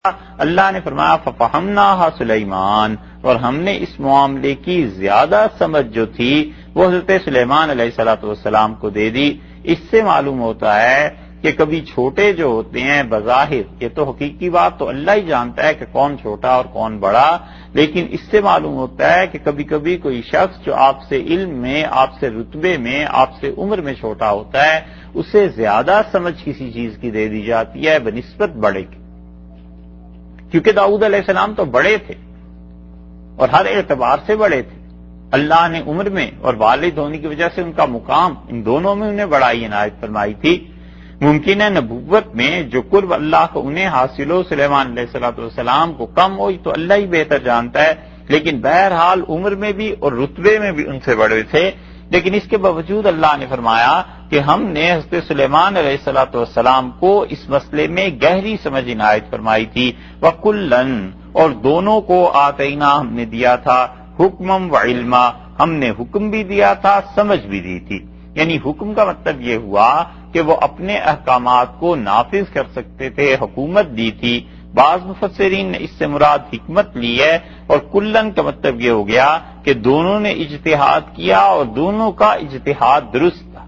اللہ نے فرمایا فَفَهَمْنَاهَا سلیمان، اور ہم نے اس معاملے کی زیادہ سمجھ جو تھی وہ حضرت سلیمان علیہ السلام کو دے دی۔ اس سے معلوم ہوتا ہے کہ کبھی چھوٹے جو ہوتے ہیں بظاہر، یہ تو حقیقی بات تو اللہ ہی جانتا ہے کہ کون چھوٹا اور کون بڑا، لیکن اس سے معلوم ہوتا ہے کہ کبھی کبھی کوئی شخص جو آپ سے علم میں، آپ سے رتبے میں، آپ سے عمر میں چھوٹا ہوتا ہے، اسے زیادہ سمجھ کسی چیز کی دے دی جاتی ہے بنسبت بڑے کی، کیونکہ داؤد علیہ السلام تو بڑے تھے اور ہر اعتبار سے بڑے تھے۔ اللہ نے عمر میں اور والد ہونے کی وجہ سے ان کا مقام، ان دونوں میں انہیں بڑائی عنایت فرمائی تھی۔ ممکن ہے نبوت میں جو قرب اللہ کو انہیں حاصل ہو، سلیمان علیہ السلام کو کم ہو، تو اللہ ہی بہتر جانتا ہے، لیکن بہرحال عمر میں بھی اور رتبے میں بھی ان سے بڑے تھے۔ لیکن اس کے باوجود اللہ نے فرمایا کہ ہم نے حضرت سلیمان علیہ السلام کو اس مسئلے میں گہری سمجھ عنایت فرمائی تھی۔ وَكُلًّا، اور دونوں کو آتینا، ہم نے دیا تھا، حکمم و علما، ہم نے حکم بھی دیا تھا، سمجھ بھی دی تھی۔ یعنی حکم کا مطلب یہ ہوا کہ وہ اپنے احکامات کو نافذ کر سکتے تھے، حکومت دی تھی۔ بعض مفسرین نے اس سے مراد حکمت لی ہے، اور کلن کا مطلب یہ ہو گیا کہ دونوں نے اجتہاد کیا اور دونوں کا اجتہاد درست تھا۔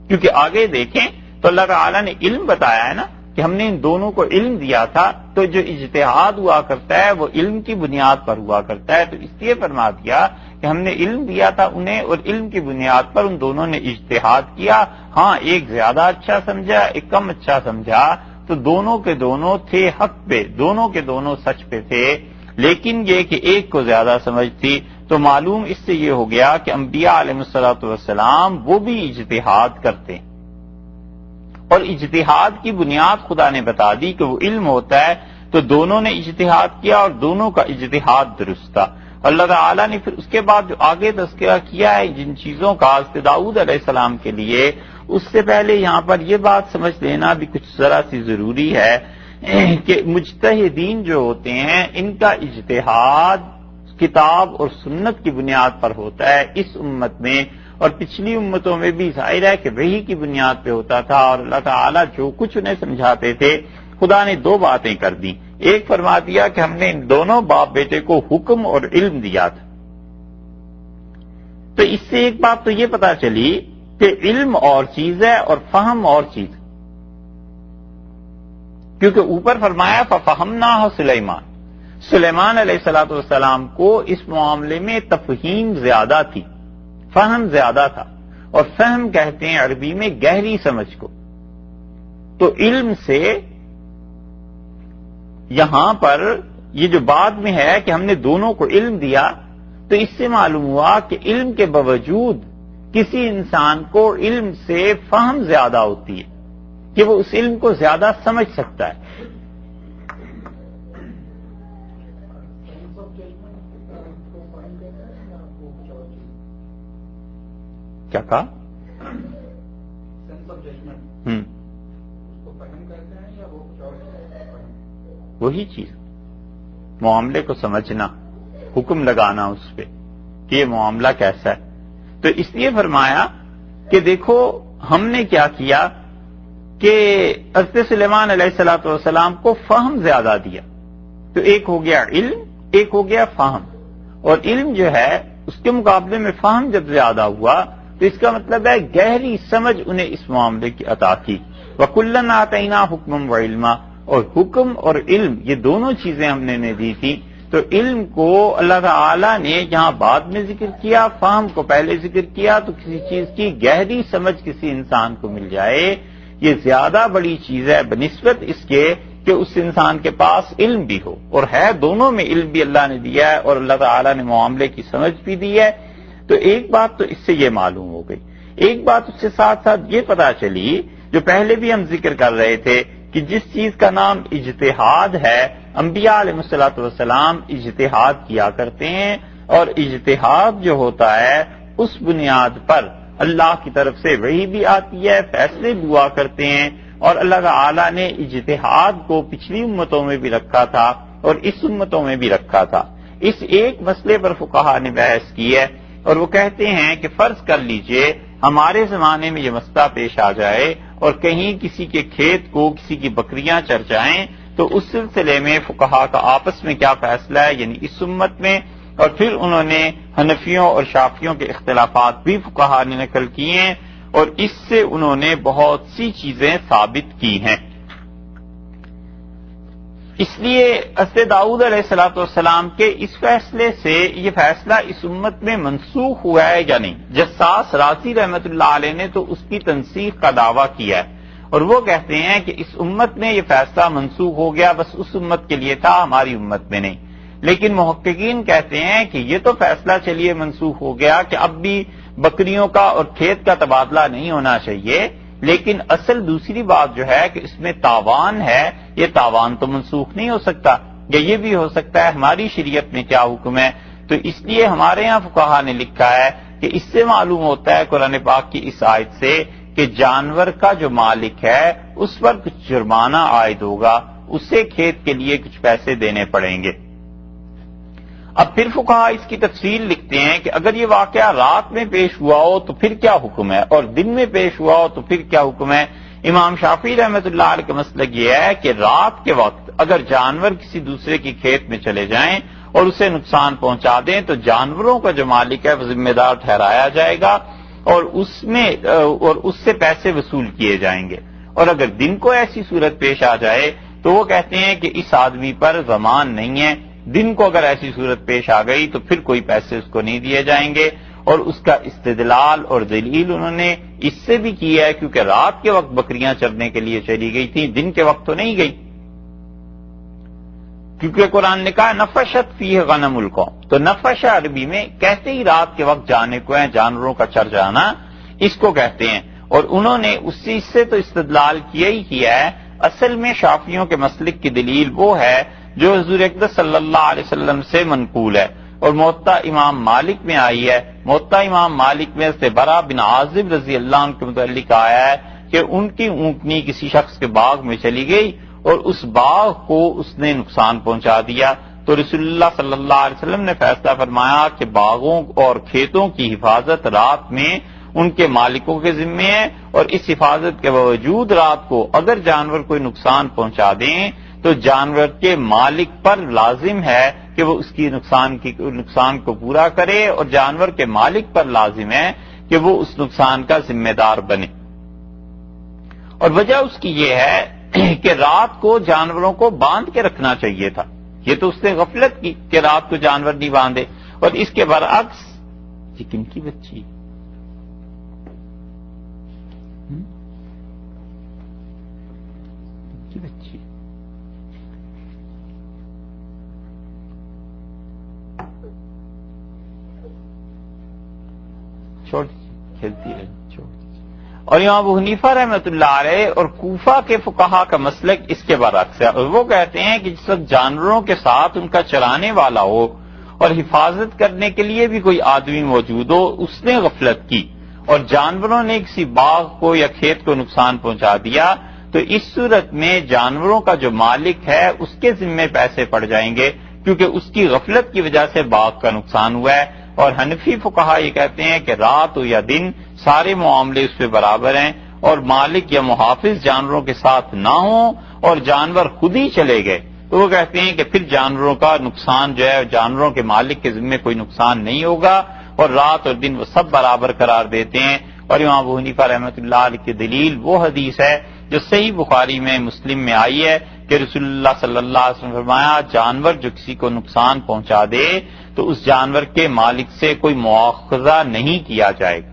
کیونکہ آگے دیکھیں تو اللہ تعالیٰ نے علم بتایا ہے نا کہ ہم نے ان دونوں کو علم دیا تھا، تو جو اجتہاد ہوا کرتا ہے وہ علم کی بنیاد پر ہوا کرتا ہے، تو اس لیے فرما دیا کہ ہم نے علم دیا تھا انہیں، اور علم کی بنیاد پر ان دونوں نے اجتہاد کیا۔ ہاں، ایک زیادہ اچھا سمجھا، ایک کم اچھا سمجھا، تو دونوں کے دونوں تھے حق پہ، دونوں کے دونوں سچ پہ تھے، لیکن یہ کہ ایک کو زیادہ سمجھ تھی۔ تو معلوم اس سے یہ ہو گیا کہ انبیاء علیہ السلام وہ بھی اجتہاد کرتے ہیں، اور اجتہاد کی بنیاد خدا نے بتا دی کہ وہ علم ہوتا ہے، تو دونوں نے اجتہاد کیا اور دونوں کا اجتہاد درست تھا۔ اللہ تعالیٰ نے پھر اس کے بعد جو آگے تذکرہ کیا ہے جن چیزوں کا حضرت داؤد علیہ السلام کے لیے، اس سے پہلے یہاں پر یہ بات سمجھ لینا بھی کچھ ذرا سی ضروری ہے کہ مجتہدین جو ہوتے ہیں ان کا اجتہاد کتاب اور سنت کی بنیاد پر ہوتا ہے، اس امت میں اور پچھلی امتوں میں بھی ظاہر ہے کہ وحی کی بنیاد پہ ہوتا تھا، اور اللہ تعالیٰ جو کچھ انہیں سمجھاتے تھے، خدا نے دو باتیں کر دی۔ ایک فرما دیا کہ ہم نے ان دونوں باپ بیٹے کو حکم اور علم دیا تھا، تو اس سے ایک بات تو یہ پتا چلی کہ علم اور چیز ہے اور فہم اور چیز، کیونکہ اوپر فرمایا فَفَهَمْنَاهَا سلیمان علیہ السلام کو اس معاملے میں تفہیم زیادہ تھی، فہم زیادہ تھا، اور فہم کہتے ہیں عربی میں گہری سمجھ کو۔ تو علم سے یہاں پر یہ جو بعد میں ہے کہ ہم نے دونوں کو علم دیا، تو اس سے معلوم ہوا کہ علم کے باوجود کسی انسان کو علم سے فہم زیادہ ہوتی ہے کہ وہ اس علم کو زیادہ سمجھ سکتا ہے۔ کیا کہا؟ وہی چیز، معاملے کو سمجھنا، حکم لگانا اس پہ کہ یہ معاملہ کیسا ہے۔ تو اس لیے فرمایا کہ دیکھو ہم نے کیا کیا کہ حضرت سلیمان علیہ السلام کو فہم زیادہ دیا، تو ایک ہو گیا علم، ایک ہو گیا فہم، اور علم جو ہے اس کے مقابلے میں فہم جب زیادہ ہوا تو اس کا مطلب ہے گہری سمجھ انہیں اس معاملے کی عطا کی۔ وَكُلًّا آتَيْنَا حُكْمًا وَعِلْمًا، اور حکم اور علم یہ دونوں چیزیں ہم نے دی تھی۔ تو علم کو اللہ تعالی نے یہاں بعد میں ذکر کیا، فہم کو پہلے ذکر کیا، تو کسی چیز کی گہری سمجھ کسی انسان کو مل جائے یہ زیادہ بڑی چیز ہے بنسبت اس کے کہ اس انسان کے پاس علم بھی ہو، اور ہے دونوں میں علم بھی اللہ نے دیا ہے اور اللہ تعالی نے معاملے کی سمجھ بھی دی ہے۔ تو ایک بات تو اس سے یہ معلوم ہو گئی، ایک بات اس کے ساتھ ساتھ یہ پتا چلی جو پہلے بھی ہم ذکر کر رہے تھے کہ جس چیز کا نام اجتہاد ہے، انبیاء علیہ السلام اجتہاد کیا کرتے ہیں، اور اجتہاد جو ہوتا ہے اس بنیاد پر اللہ کی طرف سے وحی بھی آتی ہے، فیصلے بھی ہوا کرتے ہیں، اور اللہ تعالی نے اجتہاد کو پچھلی امتوں میں بھی رکھا تھا اور اس امتوں میں بھی رکھا تھا۔ اس ایک مسئلے پر فقہا نے بحث کی ہے، اور وہ کہتے ہیں کہ فرض کر لیجئے ہمارے زمانے میں یہ مسئلہ پیش آ جائے اور کہیں کسی کے کھیت کو کسی کی بکریاں چر جائیں، تو اس سلسلے میں فقہا کا آپس میں کیا فیصلہ ہے، یعنی اس امت میں، اور پھر انہوں نے حنفیوں اور شافیوں کے اختلافات بھی فقہا نے نقل کیے ہیں، اور اس سے انہوں نے بہت سی چیزیں ثابت کی ہیں۔ اس لیے حضرت داؤد علیہ السلام کے اس فیصلے سے یہ فیصلہ اس امت میں منسوخ ہوا ہے یا نہیں۔ جساس رازی رحمۃ اللہ علیہ نے تو اس کی تنسیخ کا دعویٰ کیا ہے، اور وہ کہتے ہیں کہ اس امت میں یہ فیصلہ منسوخ ہو گیا، بس اس امت کے لیے تھا، ہماری امت میں نہیں۔ لیکن محققین کہتے ہیں کہ یہ تو فیصلہ چلیے منسوخ ہو گیا کہ اب بھی بکریوں کا اور کھیت کا تبادلہ نہیں ہونا چاہیے، لیکن اصل دوسری بات جو ہے کہ اس میں تاوان ہے، یہ تاوان تو منسوخ نہیں ہو سکتا، یا یہ بھی ہو سکتا ہے ہماری شریعت میں کیا حکم ہے۔ تو اس لیے ہمارے ہاں فقہا نے لکھا ہے کہ اس سے معلوم ہوتا ہے قرآن پاک کی اس آیت سے کہ جانور کا جو مالک ہے اس پر کچھ جرمانہ عائد ہوگا، اسے کھیت کے لیے کچھ پیسے دینے پڑیں گے۔ اب پھر فقہا اس کی تفصیل لکھتے ہیں کہ اگر یہ واقعہ رات میں پیش ہوا ہو تو پھر کیا حکم ہے، اور دن میں پیش ہوا ہو تو پھر کیا حکم ہے۔ امام شافعی رحمۃ اللہ علیہ کا مسلک یہ ہے کہ رات کے وقت اگر جانور کسی دوسرے کی کھیت میں چلے جائیں اور اسے نقصان پہنچا دیں تو جانوروں کا جو مالک ہے وہ ذمہ دار ٹھہرایا جائے گا، اور اس سے پیسے وصول کیے جائیں گے۔ اور اگر دن کو ایسی صورت پیش آ جائے تو وہ کہتے ہیں کہ اس آدمی پر ضمان نہیں ہے، دن کو اگر ایسی صورت پیش آ گئی تو پھر کوئی پیسے اس کو نہیں دیے جائیں گے۔ اور اس کا استدلال اور دلیل انہوں نے اس سے بھی کی ہے کیونکہ رات کے وقت بکریاں چرنے کے لیے چلی گئی تھیں، دن کے وقت تو نہیں گئی، کیونکہ قرآن نے کہا نفشت فیہ غنم القوم، تو نفش عربی میں کہتے ہی رات کے وقت جانے کو ہے، جانوروں کا چر جانا اس کو کہتے ہیں۔ اور انہوں نے اس سے تو استدلال کیا ہی کیا ہے۔ اصل میں شافیوں کے مسلک کی دلیل وہ ہے جو حضور اقدس صلی اللہ علیہ وسلم سے منقول ہے اور موطا امام مالک میں آئی ہے۔ موطا امام مالک میں سے برا بن عازب رضی اللہ عنہ کے متعلق آیا ہے کہ ان کی اونٹنی کسی شخص کے باغ میں چلی گئی اور اس باغ کو اس نے نقصان پہنچا دیا، تو رسول اللہ صلی اللہ علیہ وسلم نے فیصلہ فرمایا کہ باغوں اور کھیتوں کی حفاظت رات میں ان کے مالکوں کے ذمے ہے، اور اس حفاظت کے باوجود رات کو اگر جانور کوئی نقصان پہنچا دیں تو جانور کے مالک پر لازم ہے کہ وہ اس کی نقصان کو پورا کرے، اور جانور کے مالک پر لازم ہے کہ وہ اس نقصان کا ذمہ دار بنے۔ اور وجہ اس کی یہ ہے کہ رات کو جانوروں کو باندھ کے رکھنا چاہیے تھا، یہ تو اس نے غفلت کی کہ رات کو جانور نہیں باندھے، اور اس کے برعکس یہ کن کی بچی چھوڑ کھیلتی ہے چھوڑ۔ اور امام ابو حنیفہ رحمۃ اللہ علیہ اور کوفہ کے فقہا کا مسلک اس کے برعکس ہے، اور وہ کہتے ہیں کہ جس وقت جانوروں کے ساتھ ان کا چرانے والا ہو اور حفاظت کرنے کے لیے بھی کوئی آدمی موجود ہو، اس نے غفلت کی اور جانوروں نے کسی باغ کو یا کھیت کو نقصان پہنچا دیا، تو اس صورت میں جانوروں کا جو مالک ہے اس کے ذمے پیسے پڑ جائیں گے، کیونکہ اس کی غفلت کی وجہ سے باغ کا نقصان ہوا ہے۔ اور حنفی فقہا یہ کہتے ہیں کہ رات ہو یا دن سارے معاملے اس پہ برابر ہیں، اور مالک یا محافظ جانوروں کے ساتھ نہ ہوں اور جانور خود ہی چلے گئے تو وہ کہتے ہیں کہ پھر جانوروں کا نقصان جو ہے جانوروں کے مالک کے ذمے کوئی نقصان نہیں ہوگا، اور رات اور دن وہ سب برابر قرار دیتے ہیں۔ اور امام ابو حنیفہ رحمۃ اللہ علیہ کی دلیل وہ حدیث ہے جو صحیح بخاری میں مسلم میں آئی ہے کہ رسول اللہ صلی اللہ علیہ وسلم نے فرمایا جانور جو کسی کو نقصان پہنچا دے تو اس جانور کے مالک سے کوئی مواخذہ نہیں کیا جائے گا،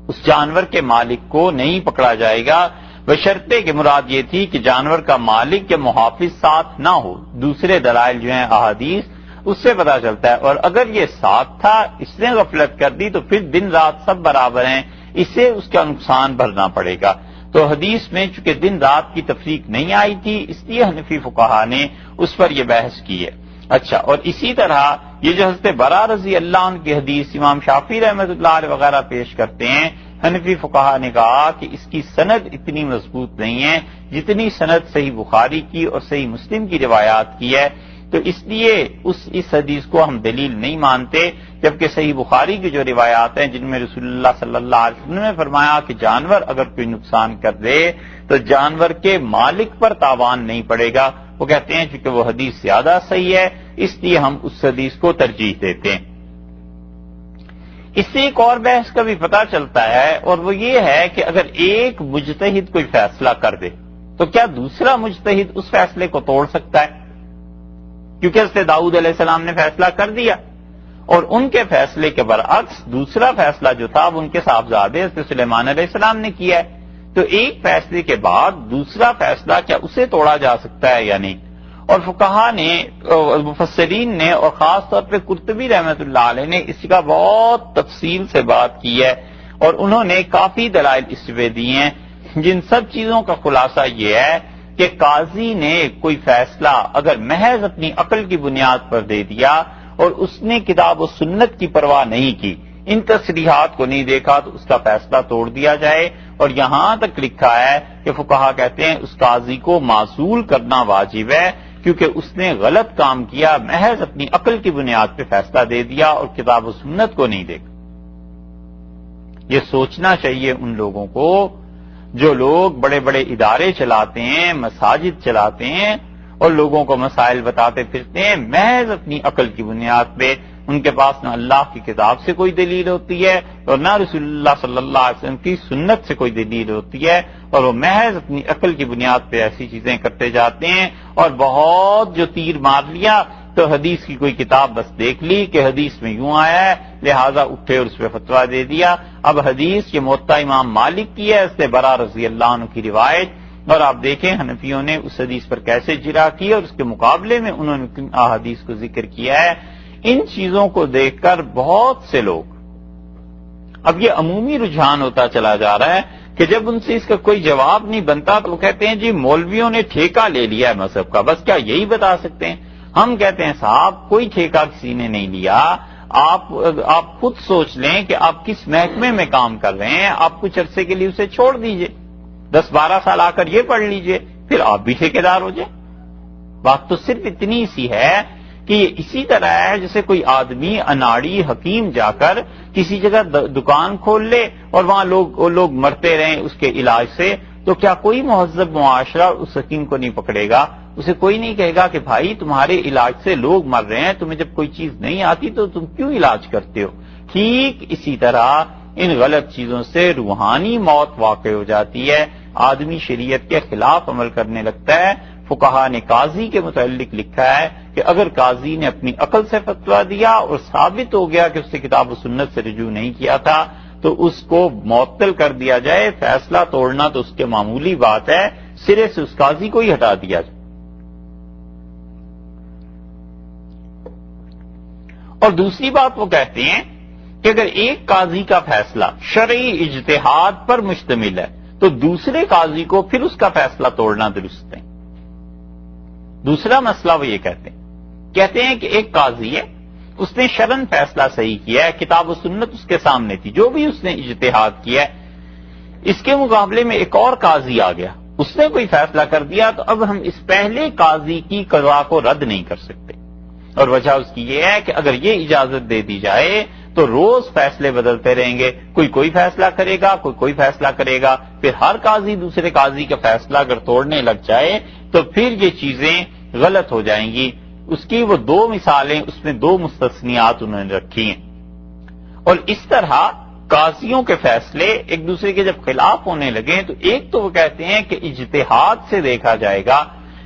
اس جانور کے مالک کو نہیں پکڑا جائے گا، بشرطے کہ مراد یہ تھی کہ جانور کا مالک یا محافظ ساتھ نہ ہو۔ دوسرے دلائل جو ہیں احادیث اس سے پتہ چلتا ہے، اور اگر یہ ساتھ تھا اس نے غفلت کر دی تو پھر دن رات سب برابر ہیں، اسے اس کا نقصان بھرنا پڑے گا۔ تو حدیث میں چونکہ دن رات کی تفریق نہیں آئی تھی اس لیے حنفی فقہا نے اس پر یہ بحث کی ہے۔ اچھا، اور اسی طرح یہ جو حضرت برا رضی اللہ عنہ کی حدیث امام شافعی رحمۃ اللہ علیہ وغیرہ پیش کرتے ہیں، حنفی فقہا نے کہا کہ اس کی سند اتنی مضبوط نہیں ہے جتنی سند صحیح بخاری کی اور صحیح مسلم کی روایات کی ہے، تو تو اس لیے اس حدیث کو ہم دلیل نہیں مانتے، جبکہ صحیح بخاری کی جو روایات ہیں جن میں رسول اللہ صلی اللہ علیہ وسلم نے فرمایا کہ جانور اگر کوئی نقصان کر دے تو جانور کے مالک پر تاوان نہیں پڑے گا، وہ کہتے ہیں چونکہ وہ حدیث زیادہ صحیح ہے اس لیے ہم اس حدیث کو ترجیح دیتے ہیں۔ اس سے ایک اور بحث کا بھی پتہ چلتا ہے، اور وہ یہ ہے کہ اگر ایک مجتہد کوئی فیصلہ کر دے تو کیا دوسرا مجتہد اس فیصلے کو توڑ سکتا ہے؟ کیونکہ حضرت داؤد علیہ السلام نے فیصلہ کر دیا، اور ان کے فیصلے کے برعکس دوسرا فیصلہ جو تھا وہ ان کے صاحبزادے حضرت سلیمان علیہ السلام نے کیا ہے، تو ایک فیصلے کے بعد دوسرا فیصلہ کیا اسے توڑا جا سکتا ہے یا نہیں؟ اور فقہا نے، مفسرین نے، اور خاص طور پہ قرطبی رحمۃ اللہ علیہ نے اس کا بہت تفصیل سے بات کی ہے، اور انہوں نے کافی دلائل اس پہ دیے ہیں، جن سب چیزوں کا خلاصہ یہ ہے کہ قاضی نے کوئی فیصلہ اگر محض اپنی عقل کی بنیاد پر دے دیا اور اس نے کتاب و سنت کی پرواہ نہیں کی، ان تصریحات کو نہیں دیکھا، تو اس کا فیصلہ توڑ دیا جائے، اور یہاں تک لکھا ہے کہ فقہا کہتے ہیں اس قاضی کو معزول کرنا واجب ہے، کیونکہ اس نے غلط کام کیا، محض اپنی عقل کی بنیاد پہ فیصلہ دے دیا اور کتاب و سنت کو نہیں دیکھا۔ یہ سوچنا چاہیے ان لوگوں کو جو لوگ بڑے بڑے ادارے چلاتے ہیں، مساجد چلاتے ہیں اور لوگوں کو مسائل بتاتے پھرتے ہیں محض اپنی عقل کی بنیاد پہ، ان کے پاس نہ اللہ کی کتاب سے کوئی دلیل ہوتی ہے اور نہ رسول اللہ صلی اللہ علیہ وسلم کی سنت سے کوئی دلیل ہوتی ہے، اور وہ محض اپنی عقل کی بنیاد پہ ایسی چیزیں کرتے جاتے ہیں، اور بہت جو تیر مار لیا تو حدیث کی کوئی کتاب بس دیکھ لی کہ حدیث میں یوں آیا ہے لہذا اٹھے اور اس پہ فتویٰ دے دیا۔ اب حدیث یہ موطا امام مالک کی ہے، اس سے برا رضی اللہ عنہ کی روایت، اور آپ دیکھیں حنفیوں نے اس حدیث پر کیسے جرا کی اور اس کے مقابلے میں انہوں نے کن احادیث کو ذکر کیا ہے۔ ان چیزوں کو دیکھ کر بہت سے لوگ، اب یہ عمومی رجحان ہوتا چلا جا رہا ہے کہ جب ان سے اس کا کوئی جواب نہیں بنتا تو وہ کہتے ہیں جی مولویوں نے ٹھیکہ لے لیا ہے مذہب کا، بس کیا یہی بتا سکتے ہیں؟ ہم کہتے ہیں صاحب کوئی ٹھیکہ کسی نے نہیں لیا، آپ خود سوچ لیں کہ آپ کس محکمے میں کام کر رہے ہیں، آپ کچھ عرصے کے لیے اسے چھوڑ دیجئے، 10-12 سال آ کر یہ پڑھ لیجئے، پھر آپ بھی ٹھیکیدار ہو جائیں۔ بات تو صرف اتنی سی ہے کہ یہ اسی طرح ہے جیسے کوئی آدمی اناڑی حکیم جا کر کسی جگہ دکان کھول لے اور وہاں لوگ مرتے رہیں اس کے علاج سے، تو کیا کوئی مہذب معاشرہ اس حکیم کو نہیں پکڑے گا؟ اسے کوئی نہیں کہے گا کہ بھائی تمہارے علاج سے لوگ مر رہے ہیں، تمہیں جب کوئی چیز نہیں آتی تو تم کیوں علاج کرتے ہو؟ ٹھیک اسی طرح ان غلط چیزوں سے روحانی موت واقع ہو جاتی ہے، آدمی شریعت کے خلاف عمل کرنے لگتا ہے۔ فقہا نے قاضی کے متعلق لکھا ہے کہ اگر قاضی نے اپنی عقل سے فتویٰ دیا اور ثابت ہو گیا کہ اس نے کتاب و سنت سے رجوع نہیں کیا تھا تو اس کو معطل کر دیا جائے، فیصلہ توڑنا تو اس کے معمولی بات ہے، سرے سے اس قاضی کو ہی ہٹا دیا جائے۔ اور دوسری بات وہ کہتے ہیں کہ اگر ایک قاضی کا فیصلہ شرعی اجتہاد پر مشتمل ہے تو دوسرے قاضی کو پھر اس کا فیصلہ توڑنا درست ہے۔ دوسرا مسئلہ وہ یہ کہتے ہیں کہ ایک قاضی ہے، اس نے شرعاً فیصلہ صحیح کیا ہے، کتاب و سنت اس کے سامنے تھی، جو بھی اس نے اجتہاد کیا ہے، اس کے مقابلے میں ایک اور قاضی آ گیا، اس نے کوئی فیصلہ کر دیا، تو اب ہم اس پہلے قاضی کی قضا کو رد نہیں کر سکتے، اور وجہ اس کی یہ ہے کہ اگر یہ اجازت دے دی جائے تو روز فیصلے بدلتے رہیں گے، کوئی فیصلہ کرے گا، کوئی فیصلہ کرے گا، پھر ہر قاضی دوسرے قاضی کا فیصلہ اگر توڑنے لگ جائے تو پھر یہ چیزیں غلط ہو جائیں گی۔ اس کی وہ 2 مثالیں، اس میں 2 مستثنیات انہوں نے رکھی ہیں، اور اس طرح قاضیوں کے فیصلے ایک دوسرے کے جب خلاف ہونے لگے تو ایک تو وہ کہتے ہیں کہ اجتہاد سے دیکھا جائے گا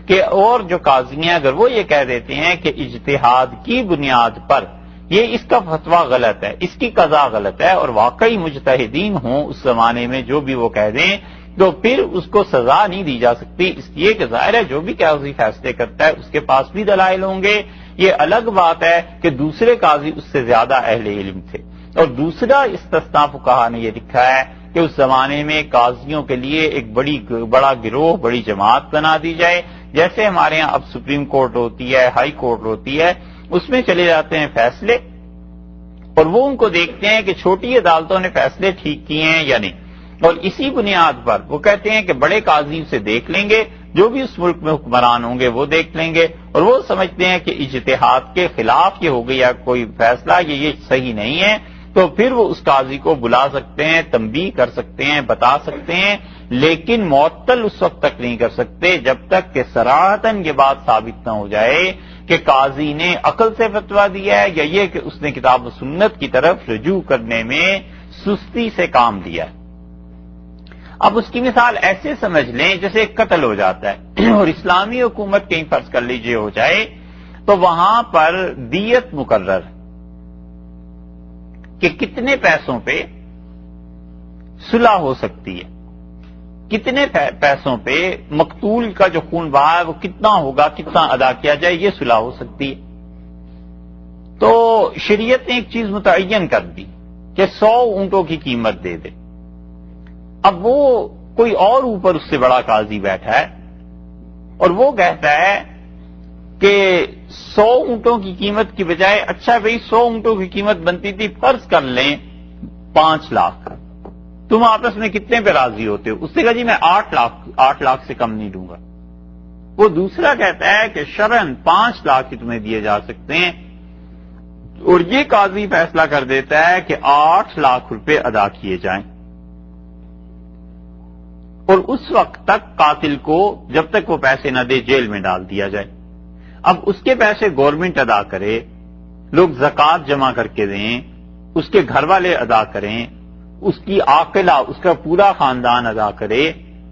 کہ، اور جو قاضی ہیں اگر وہ یہ کہہ دیتے ہیں کہ اجتہاد کی بنیاد پر یہ اس کا فتویٰ غلط ہے، اس کی قضا غلط ہے، اور واقعی مجتہدین ہوں اس زمانے میں جو بھی وہ کہہ دیں، تو پھر اس کو سزا نہیں دی جا سکتی، اس لیے کہ ظاہر ہے جو بھی قاضی فیصلے کرتا ہے اس کے پاس بھی دلائل ہوں گے۔ یہ الگ بات ہے کہ دوسرے قاضی اس سے زیادہ اہل علم تھے۔ اور دوسرا استثناء فقہا نے یہ لکھا ہے کہ اس زمانے میں قاضیوں کے لیے ایک بڑا گروہ، بڑی جماعت بنا دی جائے، جیسے ہمارے ہاں اب سپریم کورٹ ہوتی ہے، ہائی کورٹ ہوتی ہے، اس میں چلے جاتے ہیں فیصلے، اور وہ ان کو دیکھتے ہیں کہ چھوٹی عدالتوں نے فیصلے ٹھیک کیے ہیں یا نہیں، اور اسی بنیاد پر وہ کہتے ہیں کہ بڑے قاضی سے دیکھ لیں گے، جو بھی اس ملک میں حکمران ہوں گے وہ دیکھ لیں گے، اور وہ سمجھتے ہیں کہ اجتہاد کے خلاف یہ ہو گیا کوئی فیصلہ، یہ صحیح نہیں ہے، تو پھر وہ اس قاضی کو بلا سکتے ہیں، تنبیہ کر سکتے ہیں، بتا سکتے ہیں، لیکن معطل اس وقت تک نہیں کر سکتے جب تک کہ صراحتاً یہ بات ثابت نہ ہو جائے کہ قاضی نے عقل سے فتویٰ دیا ہے یا یہ کہ اس نے کتاب و سنت کی طرف رجوع کرنے میں سستی سے کام دیا ہے۔ اب اس کی مثال ایسے سمجھ لیں جیسے قتل ہو جاتا ہے اور اسلامی حکومت کہیں فرض کر لیجئے ہو جائے تو وہاں پر دیت مقرر کہ کتنے پیسوں پہ صلح ہو سکتی ہے، کتنے پیسوں پہ مقتول کا جو خون بہا ہے وہ کتنا ہوگا، کتنا ادا کیا جائے، یہ صلح ہو سکتی ہے۔ تو شریعت نے ایک چیز متعین کر دی کہ 100 اونٹوں کی قیمت دے دے۔ اب وہ کوئی اور اوپر اس سے بڑا قاضی بیٹھا ہے اور وہ کہتا ہے کہ 100 اونٹوں کی قیمت کی بجائے اچھا بھئی 100 اونٹوں کی قیمت بنتی تھی، فرض کر لیں 5 لاکھ، تم آپس میں کتنے پہ راضی ہوتے ہو؟ اس نے کہا جی میں 8 لاکھ سے کم نہیں دوں گا۔ وہ دوسرا کہتا ہے کہ شرعاً 5 لاکھ ہی تمہیں دیے جا سکتے ہیں، اور یہ قاضی فیصلہ کر دیتا ہے کہ 8 لاکھ روپے ادا کیے جائیں، اور اس وقت تک قاتل کو جب تک وہ پیسے نہ دے جیل میں ڈال دیا جائے۔ اب اس کے پیسے گورنمنٹ ادا کرے، لوگ زکوٰۃ جمع کر کے دیں، اس کے گھر والے ادا کریں، اس کی عاقلہ اس کا پورا خاندان ادا کرے،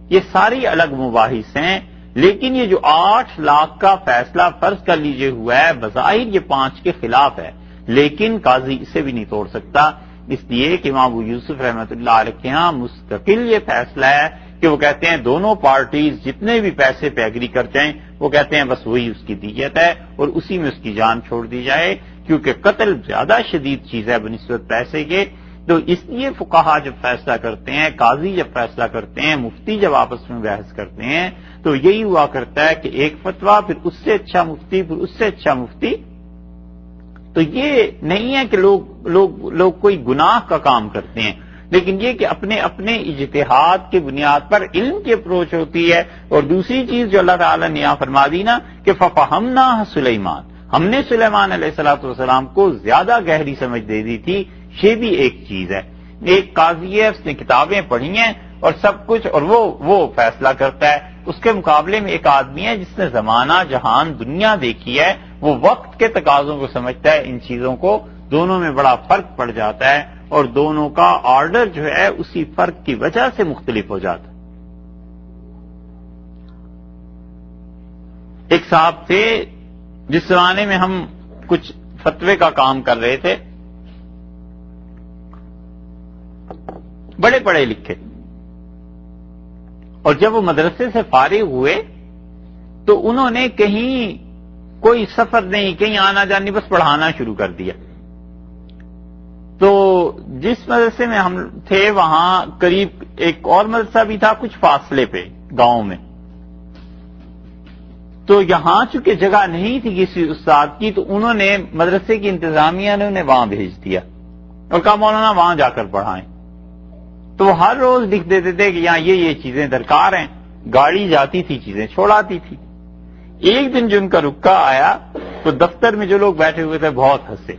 یہ ساری الگ مباحث ہیں، لیکن یہ جو 8 لاکھ کا فیصلہ فرض کر لیجئے ہوا ہے بظاہر یہ 5 کے خلاف ہے، لیکن قاضی اسے بھی نہیں توڑ سکتا، اس لیے کہ امام ابو یوسف رحمۃ اللہ علیہ کے ہاں مستقل یہ فیصلہ ہے کہ وہ کہتے ہیں دونوں پارٹیز جتنے بھی پیسے پہ ایگری کر جائیں وہ کہتے ہیں بس وہی اس کی دیت ہے اور اسی میں اس کی جان چھوڑ دی جائے، کیونکہ قتل زیادہ شدید چیز ہے بنسبت پیسے کے۔ تو اس لیے فقہا جب فیصلہ کرتے ہیں، قاضی جب فیصلہ کرتے ہیں، مفتی جب آپس میں بحث کرتے ہیں تو یہی ہوا کرتا ہے کہ ایک فتویٰ، پھر اس سے اچھا مفتی، پھر اس سے اچھا مفتی۔ تو یہ نہیں ہے کہ لوگ کوئی گناہ کا کام کرتے ہیں، لیکن یہ کہ اپنے اپنے اجتہاد کی بنیاد پر علم کی اپروچ ہوتی ہے۔ اور دوسری چیز جو اللہ تعالیٰ نے یہاں فرما دی نا کہ فَفَهَمْنَاهَا سُلَيْمَانَ، ہم نے سلیمان علیہ السلام کو زیادہ گہری سمجھ دے دی تھی، یہ بھی ایک چیز ہے۔ ایک قاضی ہے، اس نے کتابیں پڑھی ہیں اور سب کچھ، اور وہ فیصلہ کرتا ہے، اس کے مقابلے میں ایک آدمی ہے جس نے زمانہ جہان دنیا دیکھی ہے، وہ وقت کے تقاضوں کو سمجھتا ہے، ان چیزوں کو، دونوں میں بڑا فرق پڑ جاتا ہے اور دونوں کا آرڈر جو ہے اسی فرق کی وجہ سے مختلف ہو جاتا ہے۔ ایک صاحب تھے جس زمانے میں ہم کچھ فتوے کا کام کر رہے تھے، بڑے پڑھے لکھے، اور جب وہ مدرسے سے فارغ ہوئے تو انہوں نے کہیں کوئی سفر نہیں، کہیں آنا جانا، بس پڑھانا شروع کر دیا۔ تو جس مدرسے میں ہم تھے وہاں قریب ایک اور مدرسہ بھی تھا کچھ فاصلے پہ گاؤں میں، تو یہاں چونکہ جگہ نہیں تھی کسی استاد کی تو انہوں نے مدرسے کی انتظامیہ نے انہیں وہاں بھیج دیا اور کہا مولانا وہاں جا کر پڑھائیں۔ تو وہ ہر روز لکھ دیتے تھے کہ یہاں یہ چیزیں درکار ہیں، گاڑی جاتی تھی چیزیں چھوڑاتی تھی۔ ایک دن جو ان کا رکا آیا تو دفتر میں جو لوگ بیٹھے ہوئے تھے بہت ہنسے،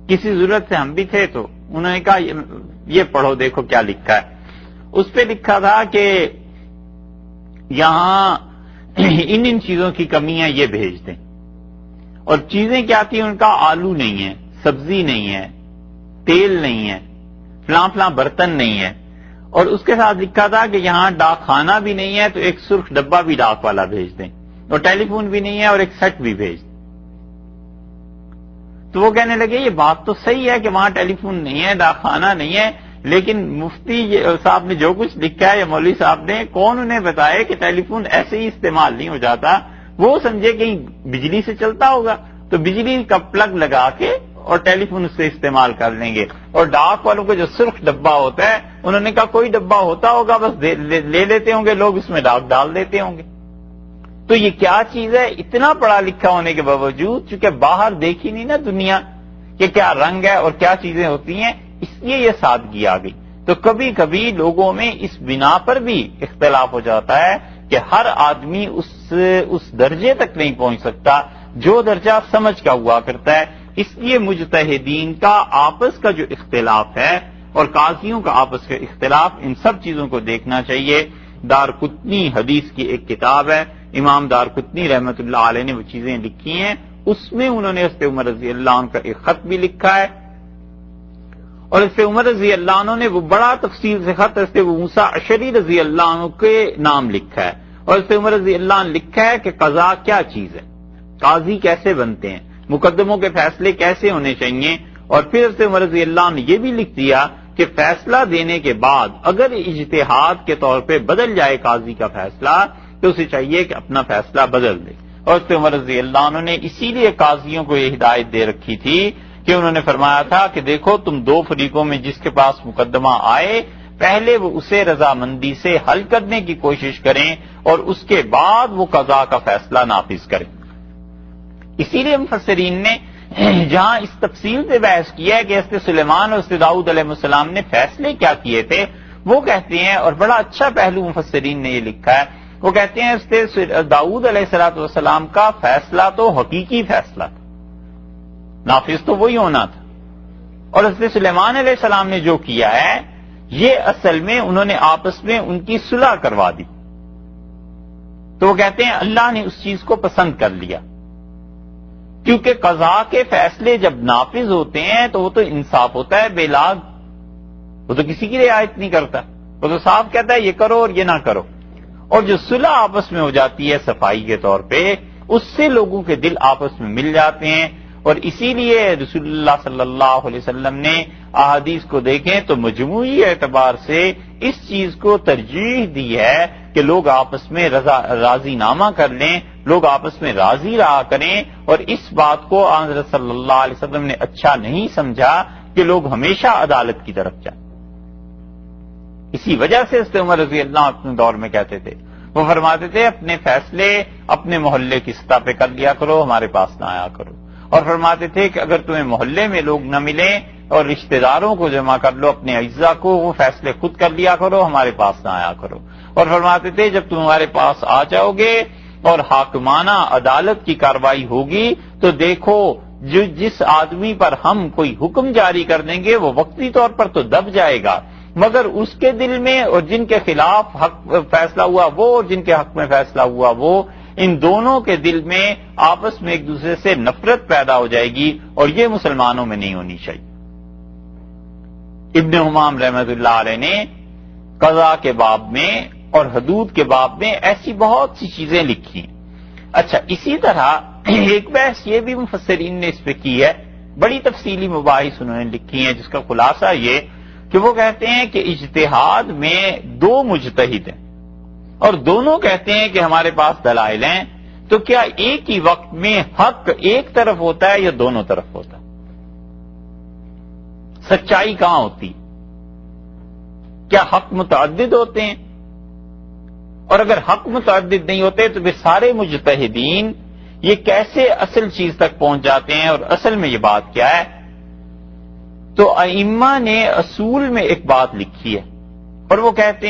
کسی ضرورت سے ہم بھی تھے، تو انہوں نے کہا یہ پڑھو دیکھو کیا لکھا ہے۔ اس پہ لکھا تھا کہ یہاں ان چیزوں کی کمی ہے، یہ بھیج دیں، اور چیزیں کیا تھی ان کا، آلو نہیں ہے، سبزی نہیں ہے، تیل نہیں ہے، فلاں فلاں برتن نہیں ہے، اور اس کے ساتھ لکھا تھا کہ یہاں ڈاک خانہ بھی نہیں ہے تو ایک سرخ ڈبہ بھی ڈاک والا بھیج دیں، اور ٹیلی فون بھی نہیں ہے اور ایک سیٹ بھی بھیج دیں۔ تو وہ کہنے لگے یہ بات تو صحیح ہے کہ وہاں ٹیلی فون نہیں ہے، ڈاک خانہ نہیں ہے، لیکن مفتی صاحب نے جو کچھ لکھا ہے یا مولوی صاحب نے، کون انہیں بتائے کہ ٹیلی فون ایسے ہی استعمال نہیں ہو جاتا، وہ سمجھے کہیں بجلی سے چلتا ہوگا تو بجلی کا پلگ لگا کے اور ٹیلی فون اس سے استعمال کر لیں گے، اور ڈاک والوں کا جو سرخ ڈبہ ہوتا ہے انہوں نے کہا کوئی ڈبہ ہوتا ہوگا، بس لے لیتے ہوں گے لوگ، اس میں ڈاک ڈال دیتے ہوں گے۔ تو یہ کیا چیز ہے، اتنا پڑھا لکھا ہونے کے باوجود چونکہ باہر دیکھی نہیں نا دنیا کہ کیا رنگ ہے اور کیا چیزیں ہوتی ہیں، اس لیے یہ سادگی آ گئی۔ تو کبھی کبھی لوگوں میں اس بنا پر بھی اختلاف ہو جاتا ہے کہ ہر آدمی اس درجے تک نہیں پہنچ سکتا جو درجہ سمجھ کا ہوا کرتا ہے. اس لیے مجتہدین کا آپس کا جو اختلاف ہے اور قاضیوں کا آپس کا اختلاف، ان سب چیزوں کو دیکھنا چاہیے. دارقطنی حدیث کی ایک کتاب ہے، امام دارقطنی رحمۃ اللہ علیہ نے وہ چیزیں لکھی ہیں. اس میں انہوں نے حضرت عمر رضی اللہ عنہ کا ایک خط بھی لکھا ہے، اور حضرت عمر رضی اللہ عنہ نے وہ بڑا تفصیل سے خط حضرت موسیٰ اشعری رضی اللہ عنہ کے نام لکھا ہے. اور حضرت عمر رضی اللہ عنہ لکھا ہے کہ قضا کیا چیز ہے، قاضی کیسے بنتے ہیں، مقدموں کے فیصلے کیسے ہونے چاہیے. اور پھر حضرت عمر رضی اللہ عنہ نے یہ بھی لکھ دیا کہ فیصلہ دینے کے بعد اگر اجتہاد کے طور پہ بدل جائے قاضی کا فیصلہ تو اسے چاہیے کہ اپنا فیصلہ بدل دے. اور حضرت عمر رضی اللہ عنہ نے اسی لیے قاضیوں کو یہ ہدایت دے رکھی تھی کہ انہوں نے فرمایا تھا کہ دیکھو تم دو فریقوں میں جس کے پاس مقدمہ آئے پہلے وہ اسے رضامندی سے حل کرنے کی کوشش کریں اور اس کے بعد وہ قضا کا فیصلہ نافذ کریں. اسی لیے مفسرین نے جہاں اس تفصیل سے بحث کیا ہے کہ حضرت سلیمان اور حضرت داؤد علیہ السلام نے فیصلے کیا کیے تھے، وہ کہتے ہیں، اور بڑا اچھا پہلو مفسرین نے یہ لکھا ہے، وہ کہتے ہیں حضرت داؤد علیہ السلام کا فیصلہ تو حقیقی فیصلہ تھا، نافذ تو وہی ہونا تھا. اور حضرت سلیمان علیہ السلام نے جو کیا ہے یہ اصل میں انہوں نے آپس میں ان کی صلح کروا دی. تو وہ کہتے ہیں اللہ نے اس چیز کو پسند کر لیا، کیونکہ قضا کے فیصلے جب نافذ ہوتے ہیں تو وہ تو انصاف ہوتا ہے بے لاگ، وہ تو کسی کی رعایت نہیں کرتا، وہ تو صاف کہتا ہے یہ کرو اور یہ نہ کرو. اور جو صلح آپس میں ہو جاتی ہے صفائی کے طور پہ، اس سے لوگوں کے دل آپس میں مل جاتے ہیں. اور اسی لیے رسول اللہ صلی اللہ علیہ وسلم نے احادیث کو دیکھیں تو مجموعی اعتبار سے اس چیز کو ترجیح دی ہے کہ لوگ آپس میں راضی نامہ کر لیں، لوگ آپس میں راضی رہا کریں. اور اس بات کو حضرت صلی اللہ علیہ وسلم نے اچھا نہیں سمجھا کہ لوگ ہمیشہ عدالت کی طرف جائیں. اسی وجہ سے حضرت عمر رضی اللہ عنہ اپنے دور میں کہتے تھے، وہ فرماتے تھے اپنے فیصلے اپنے محلے کی سطح پہ کر لیا کرو، ہمارے پاس نہ آیا کرو. اور فرماتے تھے کہ اگر تمہیں محلے میں لوگ نہ ملیں اور رشتہ داروں کو جمع کر لو، اپنے اعزاء کو، وہ فیصلے خود کر لیا کرو، ہمارے پاس نہ آیا کرو. اور فرماتے تھے جب تم ہمارے پاس آ جاؤ گے اور حاکمانہ عدالت کی کارروائی ہوگی تو دیکھو جس آدمی پر ہم کوئی حکم جاری کر دیں گے وہ وقتی طور پر تو دب جائے گا، مگر اس کے دل میں اور جن کے خلاف حق فیصلہ ہوا وہ اور جن کے حق میں فیصلہ ہوا وہ، ان دونوں کے دل میں آپس میں ایک دوسرے سے نفرت پیدا ہو جائے گی، اور یہ مسلمانوں میں نہیں ہونی چاہیے. ابن حمام رحمۃ اللہ علیہ نے قضا کے باب میں اور حدود کے باب میں ایسی بہت سی چیزیں لکھی ہیں. اچھا، اسی طرح ایک بحث یہ بھی مفسرین نے اس پہ کی ہے، بڑی تفصیلی مباحث انہوں نے لکھی ہیں، جس کا خلاصہ یہ کہ وہ کہتے ہیں کہ اجتہاد میں دو مجتہد ہیں اور دونوں کہتے ہیں کہ ہمارے پاس دلائل ہیں، تو کیا ایک ہی وقت میں حق ایک طرف ہوتا ہے یا دونوں طرف ہوتا ہے؟ سچائی کہاں ہوتی؟ کیا حق متعدد ہوتے ہیں؟ اور اگر حق متعدد نہیں ہوتے تو پھر سارے مجتہدین یہ کیسے اصل چیز تک پہنچ جاتے ہیں؟ اور اصل میں یہ بات کیا ہے؟ تو ائمہ نے اصول میں ایک بات لکھی ہے اور وہ کہتے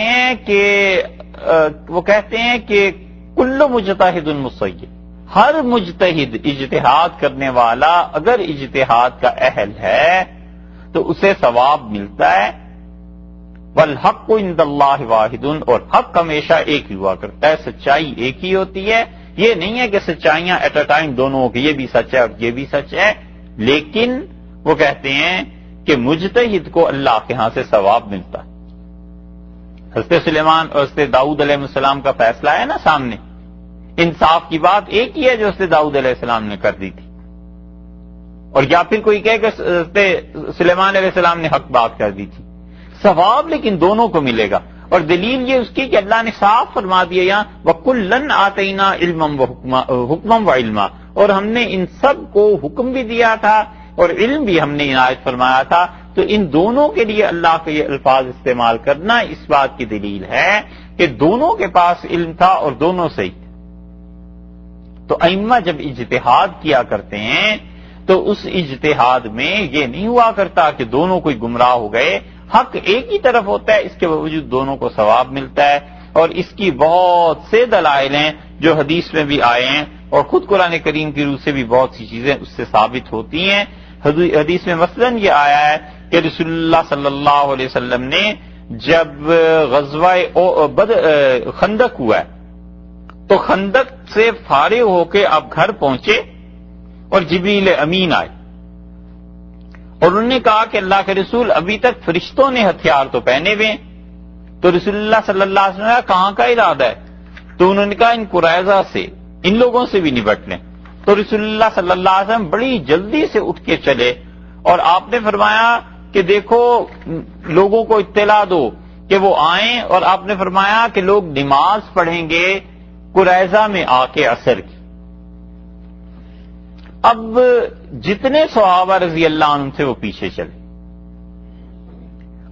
ہیں کہ کل مجتہد مصیب، ہر مجتہد اجتہاد کرنے والا اگر اجتہاد کا اہل ہے تو اسے ثواب ملتا ہے. والحق عند اللہ واحد، اور حق ہمیشہ ایک ہی ہوا کرتا ہے، سچائی ایک ہی ہوتی ہے. یہ نہیں ہے کہ سچائیاں ایٹ اے ٹائم دونوں ہو کہ یہ بھی سچ ہے اور یہ بھی سچ ہے، لیکن وہ کہتے ہیں کہ مجتہد کو اللہ کے ہاں سے ثواب ملتا ہے. حضرت سلیمان اور حضرت داؤد علیہ السلام کا فیصلہ ہے نا سامنے، انصاف کی بات ایک ہی ہے جو حضرت داؤد علیہ السلام نے کر دی تھی، اور یا پھر کوئی کہے کہ حضرت سلیمان علیہ السلام نے حق بات کر دی تھی. ثواب لیکن دونوں کو ملے گا. اور دلیل یہ اس کی کہ اللہ نے صاف فرما دیا یہاں وَكُلًّا آتَيْنَا عِلْمًا حُکْمًا وَعِلْمًا، اور ہم نے ان سب کو حکم بھی دیا تھا اور علم بھی ہم نے عنایت فرمایا تھا. تو ان دونوں کے لیے اللہ کے یہ الفاظ استعمال کرنا اس بات کی دلیل ہے کہ دونوں کے پاس علم تھا اور دونوں صحیح تھے. تو ائمہ جب اجتہاد کیا کرتے ہیں تو اس اجتہاد میں یہ نہیں ہوا کرتا کہ دونوں کوئی گمراہ ہو گئے، حق ایک ہی طرف ہوتا ہے، اس کے باوجود دونوں کو ثواب ملتا ہے. اور اس کی بہت سے دلائل ہیں جو حدیث میں بھی آئے ہیں، اور خود قرآن کریم کی روح سے بھی بہت سی چیزیں اس سے ثابت ہوتی ہیں۔ حدیث میں مثلاً یہ آیا ہے کہ رسول اللہ صلی اللہ علیہ وسلم نے جب غزوہ خندق ہوا ہے تو خندق سے فارغ ہو کے آپ گھر پہنچے اور جبریل امین آئے، اور انہوں نے کہا کہ اللہ کے رسول ابھی تک فرشتوں نے ہتھیار تو پہنے ہوئے ہیں، تو رسول اللہ صلی اللہ علیہ وسلم نے کہا کہاں کا ارادہ ہے؟ تو انہوں نے کہا ان قریظہ سے، ان لوگوں سے بھی نبٹ لیں۔ تو رسول اللہ صلی اللہ علیہ وسلم بڑی جلدی سے اٹھ کے چلے، اور آپ نے فرمایا کہ دیکھو لوگوں کو اطلاع دو کہ وہ آئیں، اور آپ نے فرمایا کہ لوگ نماز پڑھیں گے قریظہ میں آ کے عصر کی۔ اب جتنے صحابہ رضی اللہ عنہ سے وہ پیچھے چلے،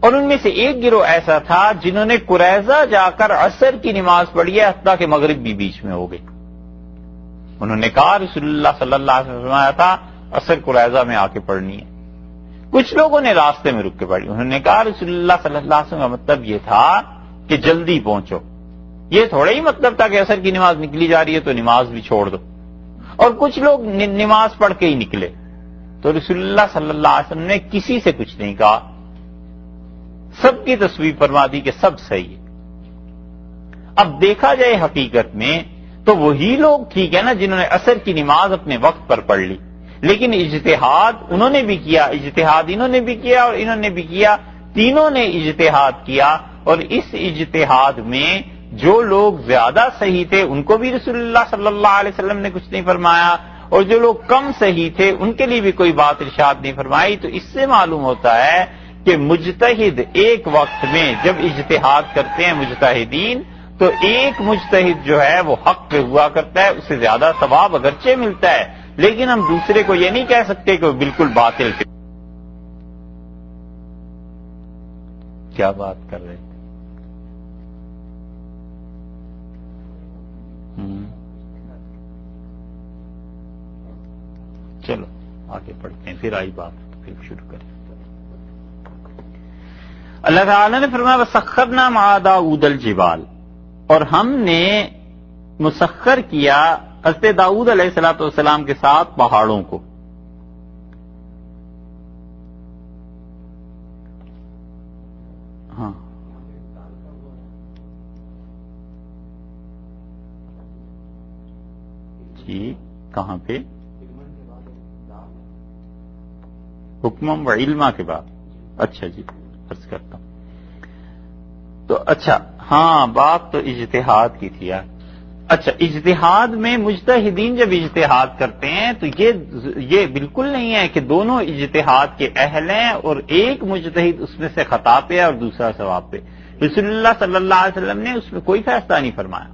اور ان میں سے ایک گروہ ایسا تھا جنہوں نے قریظہ جا کر عصر کی نماز پڑھی ہے، حتیٰ کہ مغرب بھی بیچ میں ہو گئی۔ انہوں نے کہا رسول اللہ صلی اللہ علیہ وسلم فرمایا تھا عصر قریظہ میں آ کے پڑھنی ہے۔ کچھ لوگوں نے راستے میں رک کے پڑھی، انہوں نے کہا رسول اللہ صلی اللہ علیہ وسلم کا مطلب یہ تھا کہ جلدی پہنچو، یہ تھوڑا ہی مطلب تھا کہ عصر کی نماز نکلی جا رہی ہے تو نماز بھی چھوڑ دو۔ اور کچھ لوگ نماز پڑھ کے ہی نکلے، تو رسول اللہ صلی اللہ علیہ وسلم نے کسی سے کچھ نہیں کہا، سب کی تصویر فرما دی کہ سب صحیح ہے۔ اب دیکھا جائے حقیقت میں تو وہی لوگ ٹھیک ہے نا جنہوں نے عصر کی نماز اپنے وقت پر پڑھ لی، لیکن اجتہاد انہوں نے بھی کیا، اجتہاد انہوں نے بھی کیا اور انہوں نے بھی کیا، تینوں نے اجتہاد کیا، اور اس اجتہاد میں جو لوگ زیادہ صحیح تھے ان کو بھی رسول اللہ صلی اللہ علیہ وسلم نے کچھ نہیں فرمایا، اور جو لوگ کم صحیح تھے ان کے لیے بھی کوئی بات ارشاد نہیں فرمائی۔ تو اس سے معلوم ہوتا ہے کہ مجتہد ایک وقت میں جب اجتہاد کرتے ہیں مجتہدین، تو ایک مجتہد جو ہے وہ حق پہ ہوا کرتا ہے، اس سے زیادہ ثواب اگرچہ ملتا ہے، لیکن ہم دوسرے کو یہ نہیں کہہ سکتے کہ وہ بالکل باطل تھے۔ کیا بات کر رہے تھے؟ چلو آگے پڑھتے ہیں، پھر آئی بات تو پھر شروع کریں۔ اللہ تعالیٰ نے فرمایا وَسَخَّرْنَا مَعَ دَاؤُودَ الْجِبَالَ، اور ہم نے مسخر کیا حضرت داؤد علیہ السلام کے ساتھ پہاڑوں کو۔ ہاں جی، کہاں پہ؟ حکمم و علما کے بعد، اچھا جی عرض کرتا ہوں۔ تو اچھا ہاں بات تو اجتہاد کی تھی یار۔ اچھا اجتہاد میں مجتہدین جب اجتہاد کرتے ہیں تو یہ بالکل نہیں ہے کہ دونوں اجتہاد کے اہل ہیں اور ایک مجتہد اس میں سے خطا پہ ہے اور دوسرا ثواب پہ۔ رسول اللہ صلی اللہ علیہ وسلم نے اس میں کوئی فیصلہ نہیں فرمایا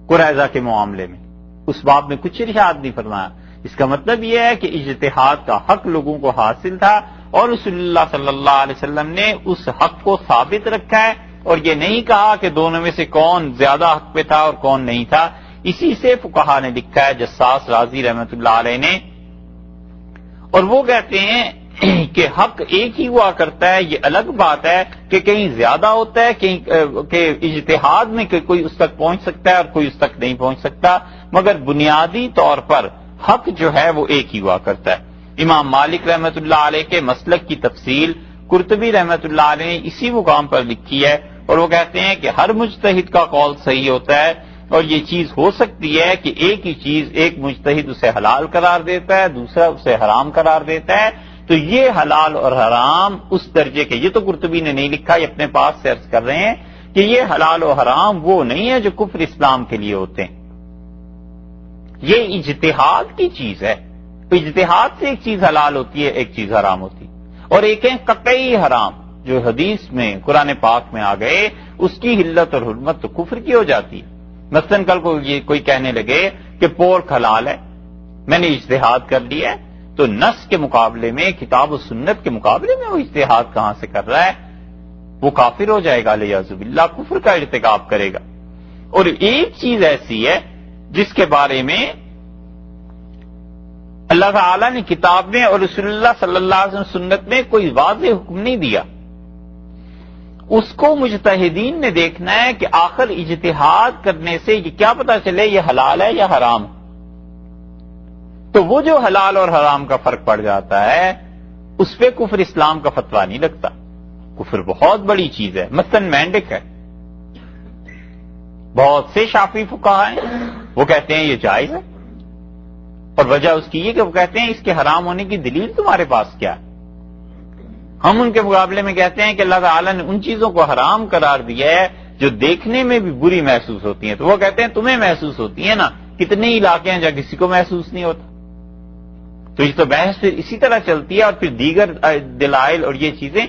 قریظہ کے معاملے میں، اس باب میں کچھ ارشاد نہیں فرمایا۔ اس کا مطلب یہ ہے کہ اجتہاد کا حق لوگوں کو حاصل تھا، اور رسول اللہ صلی اللہ علیہ وسلم نے اس حق کو ثابت رکھا ہے، اور یہ نہیں کہا کہ دونوں میں سے کون زیادہ حق پہ تھا اور کون نہیں تھا۔ اسی سے فقہا نے لکھا ہے، جساس رازی رحمۃ اللہ علیہ نے، اور وہ کہتے ہیں کہ حق ایک ہی ہوا کرتا ہے۔ یہ الگ بات ہے کہ کہیں زیادہ ہوتا ہے، کہیں کہ اجتہاد میں کوئی اس تک پہنچ سکتا ہے اور کوئی اس تک نہیں پہنچ سکتا، مگر بنیادی طور پر حق جو ہے وہ ایک ہی ہوا کرتا ہے۔ امام مالک رحمۃ اللہ علیہ کے مسلک کی تفصیل قرطبی رحمۃ اللہ علیہ نے اسی مقام پر لکھی ہے، اور وہ کہتے ہیں کہ ہر مجتہد کا قول صحیح ہوتا ہے، اور یہ چیز ہو سکتی ہے کہ ایک ہی چیز ایک مجتہد اسے حلال قرار دیتا ہے، دوسرا اسے حرام قرار دیتا ہے، تو یہ حلال اور حرام اس درجے کے، یہ تو قرطبی نے نہیں لکھا، یہ اپنے پاس سے عرض کر رہے ہیں کہ یہ حلال و حرام وہ نہیں ہے جو کفر اسلام کے لیے ہوتے ہیں، یہ اجتہاد کی چیز ہے۔ تو اجتہاد سے ایک چیز حلال ہوتی ہے، ایک چیز حرام ہوتی ہے، اور ایک ہے قطعی حرام جو حدیث میں قرآن پاک میں آ گئے، اس کی حلت اور حرمت تو کفر کی ہو جاتی ہے۔ مثلاً کل کو یہ کوئی کہنے لگے کہ پورک حلال ہے، میں نے اجتہاد کر لیا ہے، تو نص کے مقابلے میں، کتاب و سنت کے مقابلے میں وہ اجتہاد کہاں سے کر رہا ہے؟ وہ کافر ہو جائے گا، علیہ باللہ کفر کا ارتکاب کرے گا۔ اور ایک چیز ایسی ہے جس کے بارے میں اللہ تعالی نے کتاب میں اور رسول اللہ صلی اللہ علیہ وسلم سنت میں کوئی واضح حکم نہیں دیا، اس کو مجتہدین نے دیکھنا ہے کہ آخر اجتہاد کرنے سے یہ کیا پتا چلے یہ حلال ہے یا حرام. تو وہ جو حلال اور حرام کا فرق پڑ جاتا ہے اس پہ کفر اسلام کا فتویٰ نہیں لگتا. کفر بہت بڑی چیز ہے، مثلا مینڈک ہے. بہت سے شافعی فقہا ہیں وہ کہتے ہیں یہ جائز ہے، اور وجہ اس کی یہ کہ وہ کہتے ہیں اس کے حرام ہونے کی دلیل تمہارے پاس کیا ہے. ہم ان کے مقابلے میں کہتے ہیں کہ اللہ تعالیٰ نے ان چیزوں کو حرام قرار دیا ہے جو دیکھنے میں بھی بری محسوس ہوتی ہیں. تو وہ کہتے ہیں تمہیں محسوس ہوتی ہیں نا، کتنے علاقے ہیں جہاں کسی کو محسوس نہیں ہوتا. تو یہ تو بحث پھر اسی طرح چلتی ہے. اور پھر دیگر دلائل اور یہ چیزیں،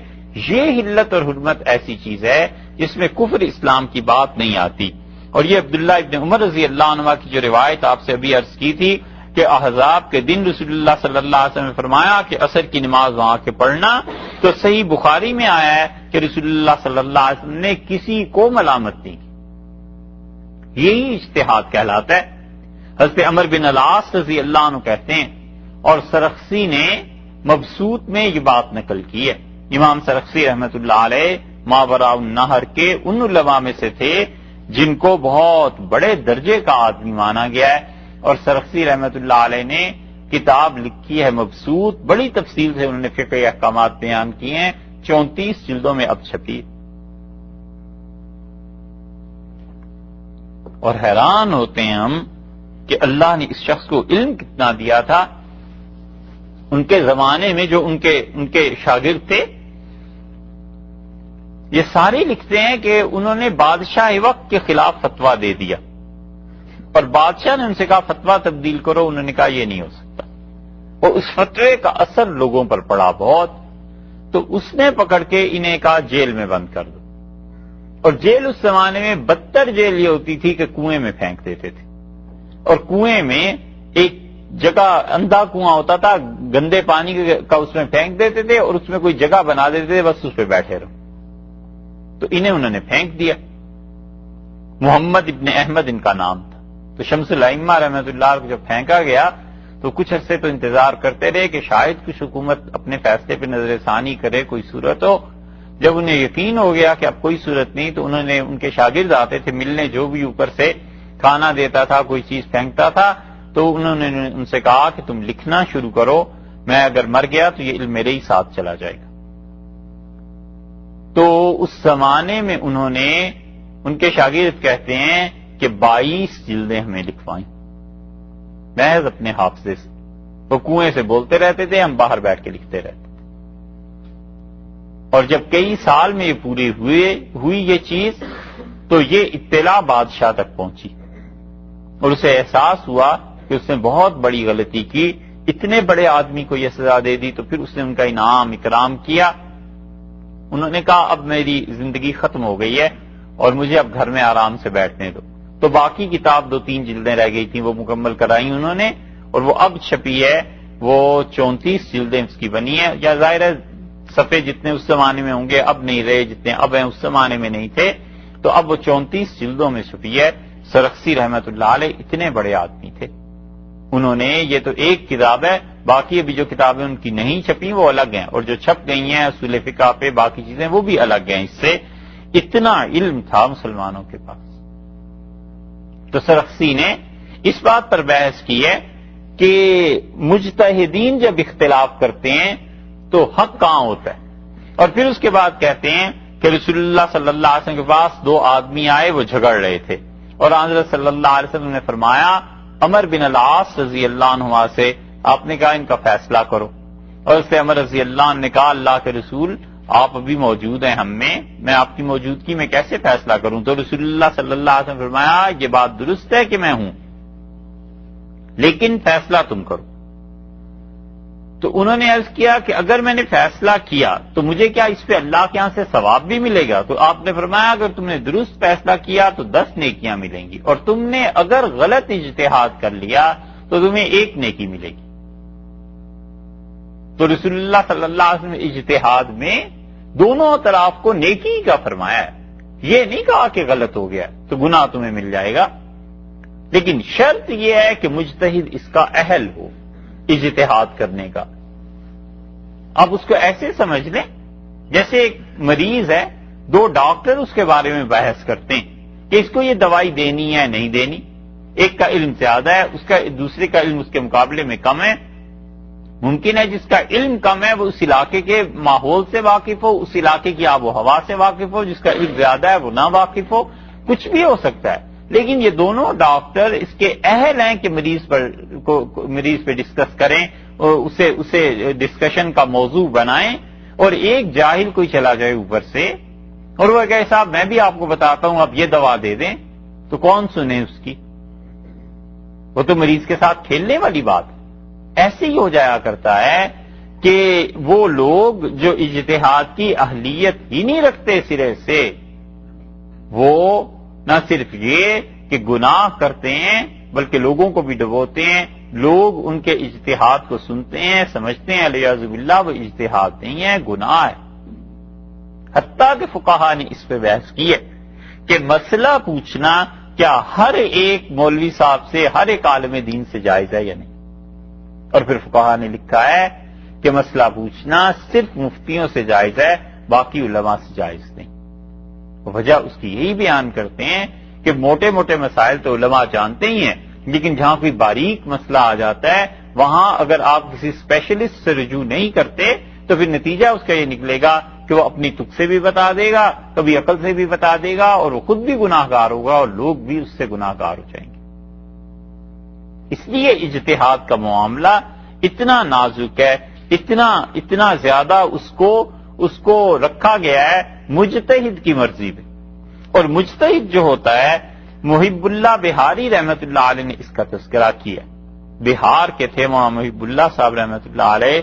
یہ حلت اور حرمت ایسی چیز ہے جس میں کفر اسلام کی بات نہیں آتی. اور یہ عبداللہ ابن عمر رضی اللہ عنہ کی جو روایت آپ سے ابھی عرض کی تھی کہ احزاب کے دن رسول اللہ صلی اللہ علیہ وسلم نے فرمایا کہ عصر کی نماز وہاں کے پڑھنا، تو صحیح بخاری میں آیا ہے کہ رسول اللہ صلی اللہ علیہ وسلم نے کسی کو ملامت نہیں کی. یہی اجتہاد کہلاتا ہے. حضرت عمر بن العاص رضی اللہ عنہ کہتے ہیں، اور سرخسی نے مبسوط میں یہ بات نقل کی ہے. امام سرخسی رحمت اللہ علیہ ماوراء النہر کے ان علماء میں سے تھے جن کو بہت بڑے درجے کا آدمی مانا گیا ہے. اور سرخسی رحمت اللہ علیہ نے کتاب لکھی ہے مبسوط، بڑی تفصیل سے انہوں نے فقہی احکامات بیان کیے ہیں، 34 جلدوں میں اب چھپی. اور حیران ہوتے ہیں ہم کہ اللہ نے اس شخص کو علم کتنا دیا تھا. ان کے زمانے میں جو ان کے شاگرد تھے یہ سارے لکھتے ہیں کہ انہوں نے بادشاہ وقت کے خلاف فتویٰ دے دیا، اور بادشاہ نے ان سے کہا فتویٰ تبدیل کرو. انہوں نے کہا یہ نہیں ہو سکتا، اور اس فتوے کا اثر لوگوں پر پڑا بہت. تو اس نے پکڑ کے انہیں کہا جیل میں بند کر دو. اور جیل اس زمانے میں بدتر جیل یہ ہوتی تھی کہ کنویں میں پھینک دیتے تھے. اور کنویں میں ایک جگہ اندھا کنواں ہوتا تھا، گندے پانی کا اس میں پھینک دیتے تھے اور اس میں کوئی جگہ بنا دیتے تھے، بس اس پہ بیٹھے رہو. تو انہوں نے پھینک دیا. محمد ابن احمد ان کا نام تھا. تو شمس الائمہ رحمۃ اللہ کو جب پھینکا گیا تو کچھ عرصے تو انتظار کرتے رہے کہ شاید کچھ حکومت اپنے فیصلے پہ نظر ثانی کرے، کوئی صورت ہو. جب انہیں یقین ہو گیا کہ اب کوئی صورت نہیں تو انہوں نے، ان کے شاگرد آتے تھے ملنے، جو بھی اوپر سے کھانا دیتا تھا، کوئی چیز پھینکتا تھا، تو انہوں نے ان سے کہا کہ تم لکھنا شروع کرو، میں اگر مر گیا تو یہ علم میرے ہی ساتھ چلا جائے گا. تو اس زمانے میں انہوں نے، ان کے شاگرد کہتے ہیں کہ 22 جلدیں ہمیں لکھوائیں محض اپنے حافظے سے. وہ کنویں سے بولتے رہتے تھے، ہم باہر بیٹھ کے لکھتے رہتے. اور جب کئی سال میں یہ پوری ہوئی یہ چیز تو یہ اطلاع بادشاہ تک پہنچی اور اسے احساس ہوا کہ اس نے بہت بڑی غلطی کی، اتنے بڑے آدمی کو یہ سزا دے دی. تو پھر اس نے ان کا انعام اکرام کیا. انہوں نے کہا اب میری زندگی ختم ہو گئی ہے اور مجھے اب گھر میں آرام سے بیٹھنے دو. تو باقی کتاب 2-3 جلدیں رہ گئی تھیں وہ مکمل کرائی انہوں نے، اور وہ اب چھپی ہے. وہ 34 جلدیں اس کی بنی ہے. یا ظاہر ہے صفحے جتنے اس زمانے میں ہوں گے اب نہیں رہے، جتنے اب ہیں اس زمانے میں نہیں تھے. تو اب وہ 34 جلدوں میں چھپی ہے. سرخسی رحمت اللہ علیہ اتنے بڑے آدمی تھے. انہوں نے، یہ تو ایک کتاب ہے، باقی ابھی جو کتابیں ان کی نہیں چھپی وہ الگ ہیں، اور جو چھپ گئی ہیں اصول فقہ پہ باقی چیزیں وہ بھی الگ ہیں. اس سے اتنا علم تھا مسلمانوں کے پاس. تو سرخسی نے اس بات پر بحث کی ہے کہ مجتہدین جب اختلاف کرتے ہیں تو حق کہاں ہوتا ہے. اور پھر اس کے بعد کہتے ہیں کہ رسول اللہ صلی اللہ علیہ وسلم کے پاس 2 آدمی آئے، وہ جھگڑ رہے تھے، اور حضرت صلی اللہ علیہ وسلم نے فرمایا عمر بن العاص رضی اللہ عنہ سے، آپ نے کہا ان کا فیصلہ کرو. اور اس سے عمر رضی اللہ عنہ نے کہا اللہ کے رسول آپ ابھی موجود ہیں ہم میں آپ کی موجودگی میں کیسے فیصلہ کروں. تو رسول اللہ صلی اللہ علیہ وسلم نے فرمایا یہ بات درست ہے کہ میں ہوں، لیکن فیصلہ تم کرو. تو انہوں نے عرض کیا کہ اگر میں نے فیصلہ کیا تو مجھے کیا اس پہ اللہ کے ہاں سے ثواب بھی ملے گا؟ تو آپ نے فرمایا اگر تم نے درست فیصلہ کیا تو 10 نیکیاں ملیں گی، اور تم نے اگر غلط اجتہاد کر لیا تو تمہیں 1 نیکی ملے گی. تو رسول اللہ صلی اللہ علیہ وسلم نے اجتہاد میں دونوں طرف کو نیکی کا فرمایا ہے. یہ نہیں کہا کہ غلط ہو گیا تو گناہ تمہیں مل جائے گا، لیکن شرط یہ ہے کہ مجتہد اس کا اہل ہو اجتہاد کرنے کا. اب اس کو ایسے سمجھ لیں جیسے ایک مریض ہے دو ڈاکٹر اس کے بارے میں بحث کرتے ہیں کہ اس کو یہ دوائی دینی ہے نہیں دینی، ایک کا علم زیادہ ہے، اس کا دوسرے کا علم اس کے مقابلے میں کم ہے، ممکن ہے جس کا علم کم ہے وہ اس علاقے کے ماحول سے واقف ہو، اس علاقے کی آب و ہوا سے واقف ہو، جس کا علم زیادہ ہے وہ نہ واقف ہو، کچھ بھی ہو سکتا ہے، لیکن یہ دونوں ڈاکٹر اس کے اہل ہیں کہ مریض پہ ڈسکس کریں اور اسے ڈسکشن کا موضوع بنائیں، اور ایک جاہل کوئی چلا جائے اوپر سے اور وہ کہے صاحب میں بھی آپ کو بتاتا ہوں آپ یہ دوا دے دیں، تو کون سنے اس کی؟ وہ تو مریض کے ساتھ کھیلنے والی بات ہے۔ ایسے ہی ہو جایا کرتا ہے کہ وہ لوگ جو اجتہاد کی اہلیت ہی نہیں رکھتے سرے سے، وہ نہ صرف یہ کہ گناہ کرتے ہیں بلکہ لوگوں کو بھی ڈبوتے ہیں، لوگ ان کے اجتہاد کو سنتے ہیں، سمجھتے ہیں الیاذ باللہ وہ اجتہاد نہیں ہے، گناہ ہے۔ حتیٰ کہ فقہا نے اس پہ بحث کی ہے کہ مسئلہ پوچھنا کیا ہر ایک مولوی صاحب سے، ہر ایک عالم دین سے جائز ہے یا نہیں، اور پھر فقہا نے لکھا ہے کہ مسئلہ پوچھنا صرف مفتیوں سے جائز ہے، باقی علماء سے جائز نہیں۔ وجہ اس کی یہی بیان کرتے ہیں کہ موٹے موٹے مسائل تو علماء جانتے ہی ہیں، لیکن جہاں کوئی باریک مسئلہ آ جاتا ہے وہاں اگر آپ کسی اسپیشلسٹ سے رجوع نہیں کرتے تو پھر نتیجہ اس کا یہ نکلے گا کہ وہ اپنی تک سے بھی بتا دے گا، کبھی عقل سے بھی بتا دے گا، اور وہ خود بھی گناہ گار ہوگا اور لوگ بھی اس سے گناہ گار ہو جائیں گے۔ اس لیے اجتہاد کا معاملہ اتنا نازک ہے، اتنا زیادہ اس کو رکھا گیا ہے مجتہد کی مرضی پہ، اور مجتہد جو ہوتا ہے محب اللہ بہاری رحمت اللہ علیہ نے اس کا تذکرہ کیا۔ بہار کے تھے مولانا محب اللہ صاحب رحمت اللہ علیہ،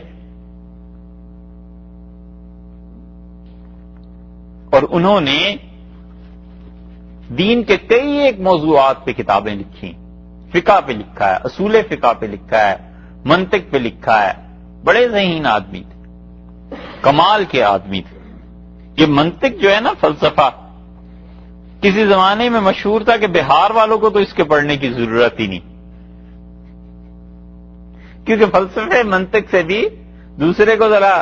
اور انہوں نے دین کے کئی ایک موضوعات پہ کتابیں لکھی، فقہ پہ لکھا ہے، اصول فقہ پہ لکھا ہے، منطق پہ لکھا ہے، بڑے ذہین آدمی تھے، کمال کے آدمی تھے۔ یہ منطق جو ہے نا فلسفہ، کسی زمانے میں مشہور تھا کہ بہار والوں کو تو اس کے پڑھنے کی ضرورت ہی نہیں، کیونکہ فلسفے منطق سے بھی دوسرے کو ذرا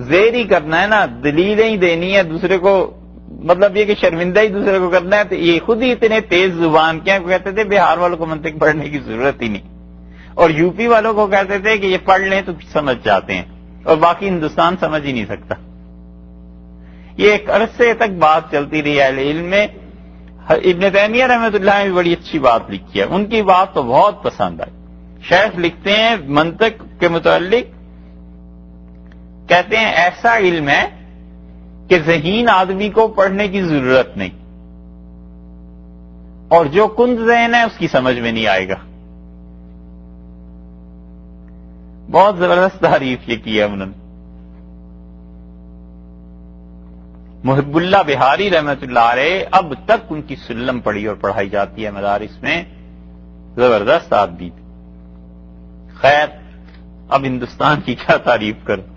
زیر ہی کرنا ہے نا، دلیلیں ہی دینی ہے دوسرے کو، مطلب یہ کہ شرمندہ ہی دوسرے کو کرنا ہے، تو یہ خود ہی اتنے تیز زبان کے ہیں، کہتے تھے بہار والوں کو منطق پڑھنے کی ضرورت ہی نہیں، اور یو پی والوں کو کہتے تھے کہ یہ پڑھ لیں تو سمجھ جاتے ہیں، اور باقی ہندوستان سمجھ ہی نہیں سکتا۔ یہ ایک عرصے تک بات چلتی رہی اہل علم میں۔ ابن تیمیہ رحمۃ اللہ نے بڑی اچھی بات لکھی ہے، ان کی بات تو بہت پسند آئی۔ شیخ لکھتے ہیں منطق کے متعلق، کہتے ہیں ایسا علم ہے کہ ذہین آدمی کو پڑھنے کی ضرورت نہیں، اور جو کند ذہن ہے اس کی سمجھ میں نہیں آئے گا۔ بہت زبردست تعریف یہ کی ہے انہوں نے۔ محب اللہ بہاری رحمت اللہ علیہ اب تک ان کی سلم پڑھی اور پڑھائی جاتی ہے مدارس میں، زبردست آدمی تھے۔ خیر اب ہندوستان کی کیا تعریف کروں۔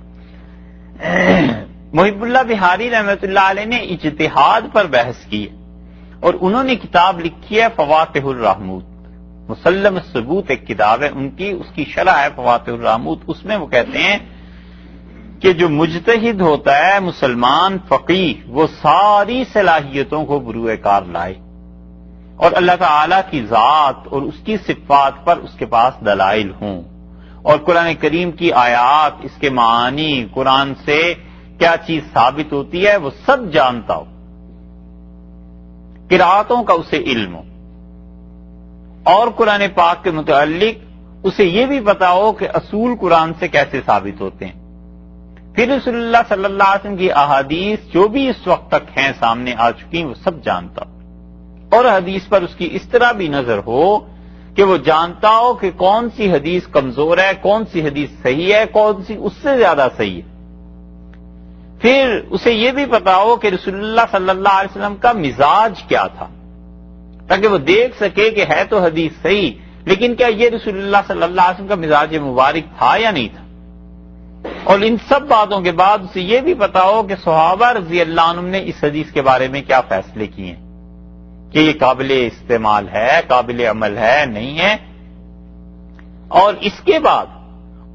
محب اللہ بہاری رحمت اللہ علیہ نے اجتہاد پر بحث کی ہے، اور انہوں نے کتاب لکھی ہے فواتح الرحموت، مسلم الثبوت ایک کتاب ہے ان کی، اس کی شرح ہے فواتح الرحموت۔ اس میں وہ کہتے ہیں کہ جو مجتہد ہوتا ہے مسلمان فقیہ، وہ ساری صلاحیتوں کو بروئے کار لائے، اور اللہ تعالی کی ذات اور اس کی صفات پر اس کے پاس دلائل ہوں، اور قرآن کریم کی آیات، اس کے معانی، قرآن سے کیا چیز ثابت ہوتی ہے وہ سب جانتا ہو، قرأتوں کا اسے علم ہو، اور قرآن پاک کے متعلق اسے یہ بھی پتا ہو کہ اصول قرآن سے کیسے ثابت ہوتے ہیں، پھر رسول اللہ صلی اللہ علیہ وسلم کی احادیث جو بھی اس وقت تک ہیں سامنے آ چکی ہیں وہ سب جانتا ہو، اور حدیث پر اس کی اس طرح بھی نظر ہو کہ وہ جانتا ہو کہ کون سی حدیث کمزور ہے، کون سی حدیث صحیح ہے، کون سی اس سے زیادہ صحیح ہے، پھر اسے یہ بھی پتا ہو کہ رسول اللہ صلی اللہ علیہ وسلم کا مزاج کیا تھا، تاکہ وہ دیکھ سکے کہ ہے تو حدیث صحیح، لیکن کیا یہ رسول اللہ صلی اللہ علیہ وسلم کا مزاج مبارک تھا یا نہیں تھا، اور ان سب باتوں کے بعد اسے یہ بھی پتا ہو کہ صحابہ رضی اللہ عنہم نے اس حدیث کے بارے میں کیا فیصلے کیے ہیں، کہ یہ قابل استعمال ہے، قابل عمل ہے، نہیں ہے، اور اس کے بعد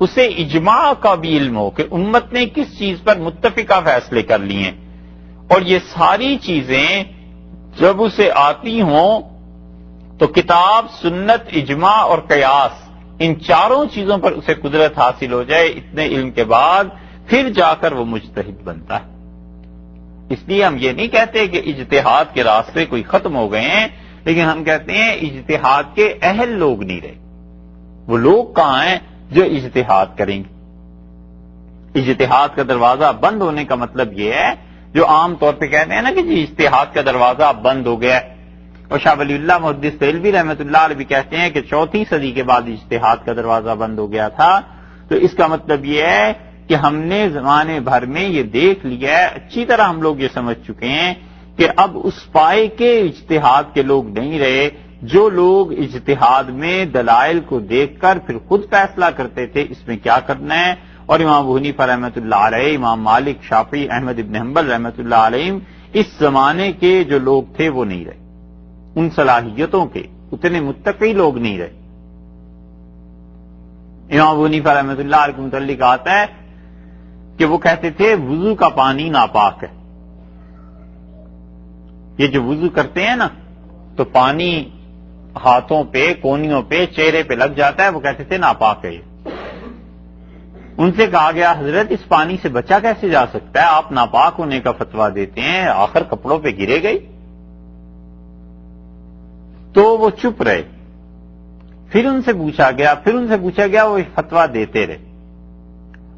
اسے اجماع کا بھی علم ہو کہ امت نے کس چیز پر متفقہ فیصلے کر لیے ہیں، اور یہ ساری چیزیں جب اسے آتی ہوں تو کتاب، سنت، اجماع اور قیاس، ان چاروں چیزوں پر اسے قدرت حاصل ہو جائے اتنے علم کے بعد، پھر جا کر وہ مجتہد بنتا ہے۔ اس لیے ہم یہ نہیں کہتے کہ اجتہاد کے راستے کوئی ختم ہو گئے ہیں، لیکن ہم کہتے ہیں اجتہاد کے اہل لوگ نہیں رہے۔ وہ لوگ کہاں ہیں جو اجتہاد کریں گے؟ اجتہاد کا دروازہ بند ہونے کا مطلب یہ ہے، جو عام طور پہ کہتے ہیں نا کہ جی اجتہاد کا دروازہ بند ہو گیا ہے، اور شاہ ولی اللہ محدث دہلوی رحمۃ اللہ علیہ بھی کہتے ہیں کہ 4ویں صدی کے بعد اجتہاد کا دروازہ بند ہو گیا تھا۔ تو اس کا مطلب یہ ہے کہ ہم نے زمانے بھر میں یہ دیکھ لیا ہے، اچھی طرح ہم لوگ یہ سمجھ چکے ہیں کہ اب اس پائے کے اجتہاد کے لوگ نہیں رہے جو لوگ اجتہاد میں دلائل کو دیکھ کر پھر خود فیصلہ کرتے تھے اس میں کیا کرنا ہے۔ اور امام ابو حنیفہ رحمۃ اللہ علیہ، امام مالک، شافعی، احمد ابن حنبل رحمۃ اللہ علیہ، اس زمانے کے جو لوگ تھے وہ نہیں رہے، ان صلاحیتوں کے اتنے متقی لوگ نہیں رہے۔ امام ابو حنیفہ رحمۃ اللہ علیہ کے متعلق آتا ہے کہ وہ کہتے تھے وضو کا پانی ناپاک ہے۔ یہ جو وضو کرتے ہیں نا تو پانی ہاتھوں پہ، کونیوں پہ، چہرے پہ لگ جاتا ہے، وہ کہتے تھے ناپاک ہے یہ۔ ان سے کہا گیا حضرت اس پانی سے بچا کیسے جا سکتا ہے؟ آپ ناپاک ہونے کا فتویٰ دیتے ہیں، آخر کپڑوں پہ گرے گئی۔ تو وہ چپ رہے، پھر ان سے پوچھا گیا، وہ فتویٰ دیتے رہے۔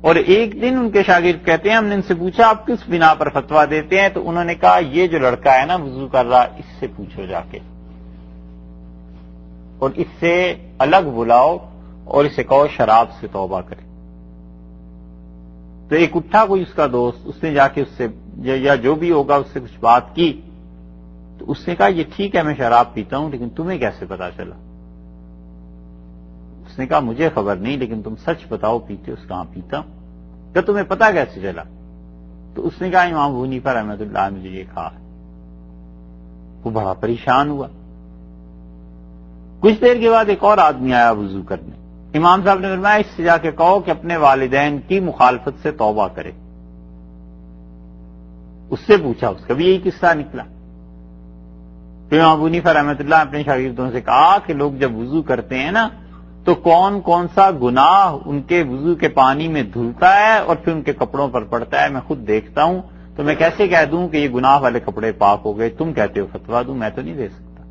اور ایک دن ان کے شاگرد کہتے ہیں ہم نے ان سے پوچھا آپ کس بنا پر فتویٰ دیتے ہیں؟ تو انہوں نے کہا یہ جو لڑکا ہے نا وضو کر رہا، اس سے پوچھو جا کے، اور اس سے الگ بلاؤ اور اسے کہو شراب سے توبہ کرے۔ تو ایک اٹھا کوئی اس کا دوست، اس نے جا کے اس سے یا جو بھی ہوگا اس سے کچھ بات کی، تو اس نے کہا یہ ٹھیک ہے میں شراب پیتا ہوں، لیکن تمہیں کیسے پتا چلا؟ اس نے کہا مجھے خبر نہیں، لیکن تم سچ بتاؤ پیتے ہو؟ کہاں پیتا ہوں؟ کہ تمہیں پتا کیسے چلا؟ تو اس نے کہا امام ابو حنیفہ رحمۃ اللہ نے مجھے یہ کہا ہے۔ وہ بڑا پریشان ہوا۔ کچھ دیر کے بعد ایک اور آدمی آیا وضو کرنے، امام صاحب نے فرمایا اس سے جا کے کہو کہ اپنے والدین کی مخالفت سے توبہ کرے۔ اس سے پوچھا، اس کا بھی یہی قصہ نکلا۔ پھر امام ابو حنیفہ رحمۃ اللہ نے اپنے شاگردوں سے کہا کہ لوگ جب وضو کرتے ہیں نا تو کون کون سا گناہ ان کے وضو کے پانی میں دھلتا ہے اور پھر ان کے کپڑوں پر پڑتا ہے، میں خود دیکھتا ہوں، تو میں کیسے کہہ دوں کہ یہ گناہ والے کپڑے پاک ہو گئے؟ تم کہتے ہو فتویٰ دوں، میں تو نہیں دے سکتا۔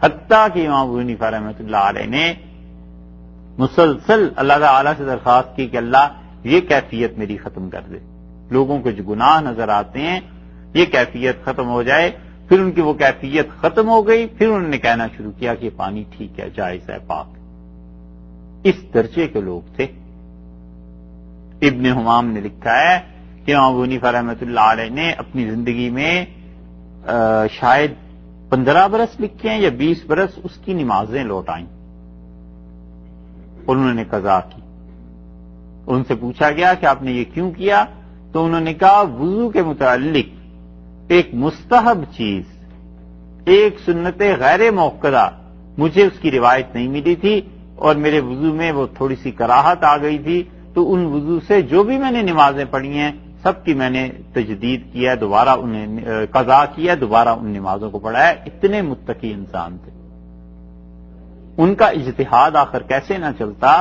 حتیٰ کہ امام ابو حنیفہ رحمۃ اللہ علیہ نے مسلسل اللہ تعالی سے درخواست کی کہ اللہ یہ کیفیت میری ختم کر دے، لوگوں کو جو گناہ نظر آتے ہیں یہ کیفیت ختم ہو جائے۔ پھر ان کی وہ کیفیت ختم ہو گئی، پھر انہوں نے کہنا شروع کیا کہ یہ پانی ٹھیک ہے، جائز ہے، پاک۔ اس درجے کے لوگ تھے۔ ابن حمام نے لکھا ہے کہ امام ابو حنیفہ رحمۃ اللہ علیہ نے اپنی زندگی میں شاید 15 برس لکھے ہیں یا 20 برس اس کی نمازیں لوٹائیں، انہوں نے قضا کی۔ ان سے پوچھا گیا کہ آپ نے یہ کیوں کیا؟ تو انہوں نے کہا وضو کے متعلق ایک مستحب چیز، ایک سنت غیر موقدہ، مجھے اس کی روایت نہیں ملی تھی اور میرے وضو میں وہ تھوڑی سی کراہت آ گئی تھی، تو ان وضو سے جو بھی میں نے نمازیں پڑھی ہیں سب کی میں نے تجدید کیا، دوبارہ انہیں قضا کیا، دوبارہ ان نمازوں کو پڑھا ہے۔ اتنے متقی انسان تھے، ان کا اجتہاد آخر کیسے نہ چلتا